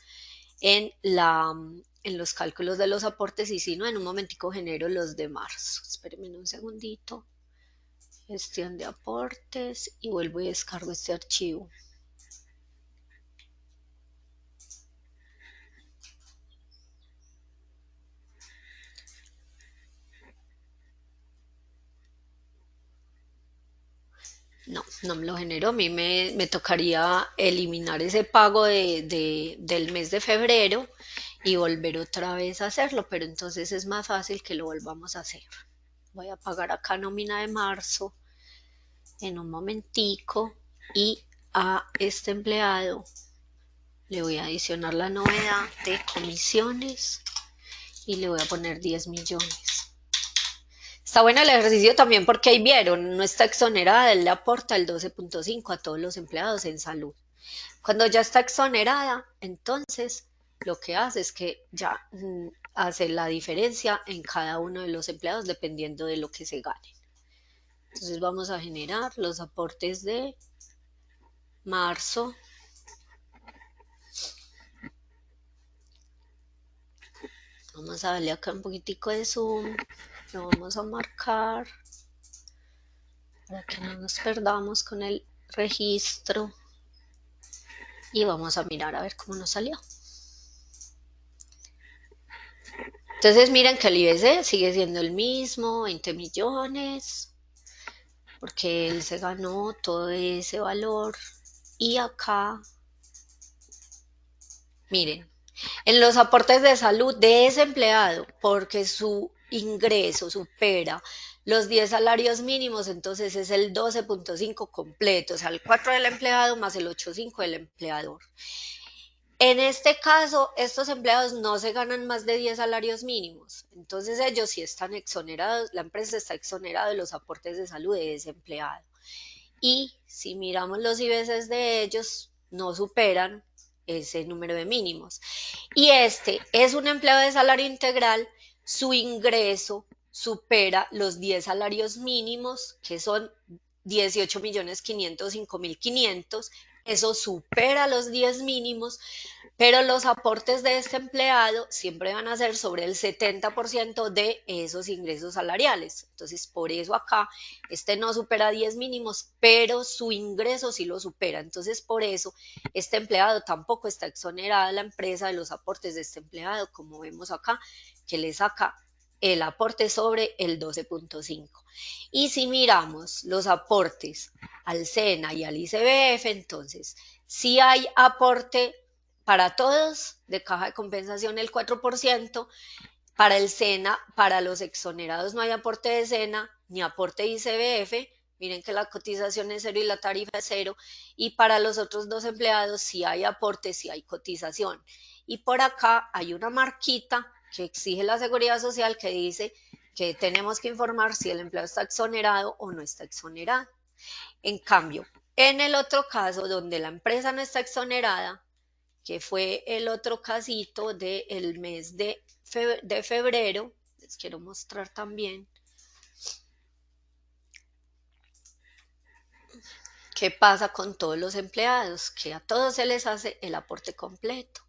en los cálculos de los aportes, y si no, en un momentico genero los de marzo. Espérenme un segundito. Gestión de aportes y vuelvo y descargo este archivo. No me lo generó. A mí me tocaría eliminar ese pago del mes de febrero y volver otra vez a hacerlo, pero entonces es más fácil que lo volvamos a hacer. Voy a pagar acá nómina de marzo en un momentico y a este empleado le voy a adicionar la novedad de comisiones y le voy a poner 10 millones. Está bueno el ejercicio también porque ahí vieron, no está exonerada, él le aporta el 12.5 a todos los empleados en salud. Cuando ya está exonerada, entonces lo que hace es que ya hace la diferencia en cada uno de los empleados dependiendo de lo que se ganen. Entonces vamos a generar los aportes de marzo. Vamos a darle acá un poquitico de zoom, lo vamos a marcar para que no nos perdamos con el registro y vamos a mirar a ver cómo nos salió. Entonces miren que el IBC sigue siendo el mismo, 20 millones, porque él se ganó todo ese valor. Y acá, miren, en los aportes de salud de ese empleado, porque su ingreso supera los 10 salarios mínimos, entonces es el 12.5 completo, o sea, el 4 del empleado más el 8.5 del empleador. En este caso, estos empleados no se ganan más de 10 salarios mínimos, entonces ellos sí están exonerados, la empresa está exonerada de los aportes de salud de ese empleado. Y si miramos los IBCs de ellos, no superan ese número de mínimos. Y este es un empleado de salario integral, su ingreso supera los 10 salarios mínimos, que son 18.505.500, eso supera los 10 mínimos, pero los aportes de este empleado siempre van a ser sobre el 70% de esos ingresos salariales. Entonces, por eso acá, este no supera 10 mínimos, pero su ingreso sí lo supera. Entonces, por eso, este empleado tampoco está exonerada a la empresa de los aportes de este empleado, como vemos acá, que le saca el aporte sobre el 12.5. Y si miramos los aportes al SENA y al ICBF, entonces, si hay aporte para todos, de caja de compensación el 4%, para el SENA, para los exonerados no hay aporte de SENA ni aporte de ICBF, miren que la cotización es cero y la tarifa es cero, y para los otros dos empleados sí hay aporte, sí hay cotización. Y por acá hay una marquita que exige la Seguridad Social que dice que tenemos que informar si el empleado está exonerado o no está exonerado. En cambio, en el otro caso, donde la empresa no está exonerada, que fue el otro casito del mes de febrero. Les quiero mostrar también qué pasa con todos los empleados, que a todos se les hace el aporte completo.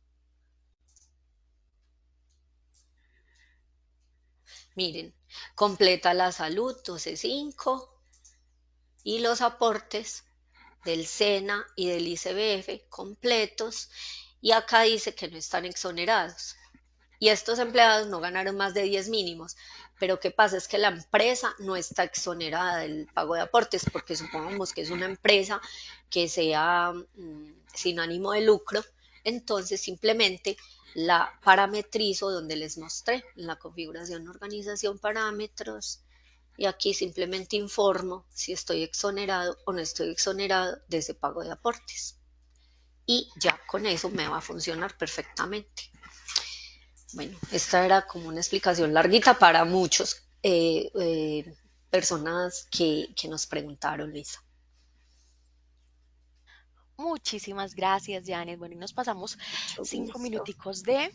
Miren, completa la salud 12.5 y los aportes del SENA y del ICBF completos, y acá dice que no están exonerados. Y estos empleados no ganaron más de 10 mínimos. Pero ¿qué pasa? Es que la empresa no está exonerada del pago de aportes, porque supongamos que es una empresa que sea sin ánimo de lucro, entonces simplemente la parametrizo donde les mostré, en la configuración organización parámetros, y aquí simplemente informo si estoy exonerado o no estoy exonerado de ese pago de aportes. Y ya con eso me va a funcionar perfectamente. Bueno, esta era como una explicación larguita para muchos personas que nos preguntaron, Luisa. Muchísimas gracias, Janet. Bueno, y nos pasamos Mucho 5 gusto. minuticos de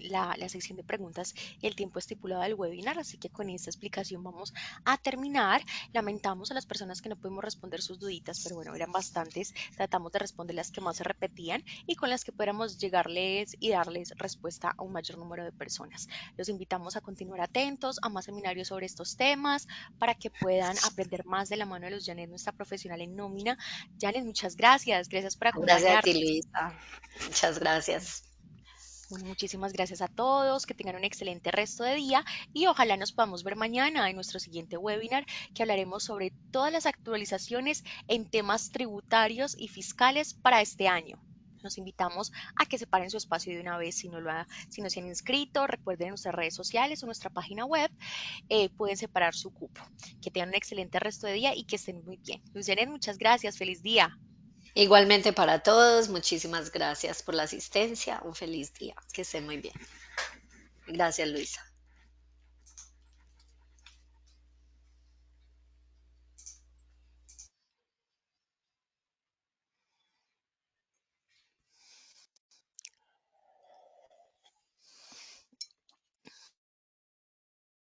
la sección de preguntas y el tiempo estipulado del webinar, así que con esta explicación vamos a terminar. Lamentamos a las personas que no pudimos responder sus duditas, pero bueno, eran bastantes. Tratamos de responder las que más se repetían y con las que pudiéramos llegarles y darles respuesta a un mayor número de personas. Los invitamos a continuar atentos a más seminarios sobre estos temas para que puedan aprender más de la mano de los Janet, nuestra profesional en nómina. Janet, muchas gracias. Gracias por Gracias a ti, acompañarnos. Luisa. Muchas gracias. Bueno, muchísimas gracias a todos, que tengan un excelente resto de día y ojalá nos podamos ver mañana en nuestro siguiente webinar que hablaremos sobre todas las actualizaciones en temas tributarios y fiscales para este año. Los invitamos a que separen su espacio de una vez si no se han inscrito. Recuerden en nuestras redes sociales o nuestra página web, pueden separar su cupo. Que tengan un excelente resto de día y que estén muy bien. Luz Janet, muchas gracias. Feliz día. Igualmente para todos, muchísimas gracias por la asistencia. Un feliz día. Que esté muy bien. Gracias, Luisa.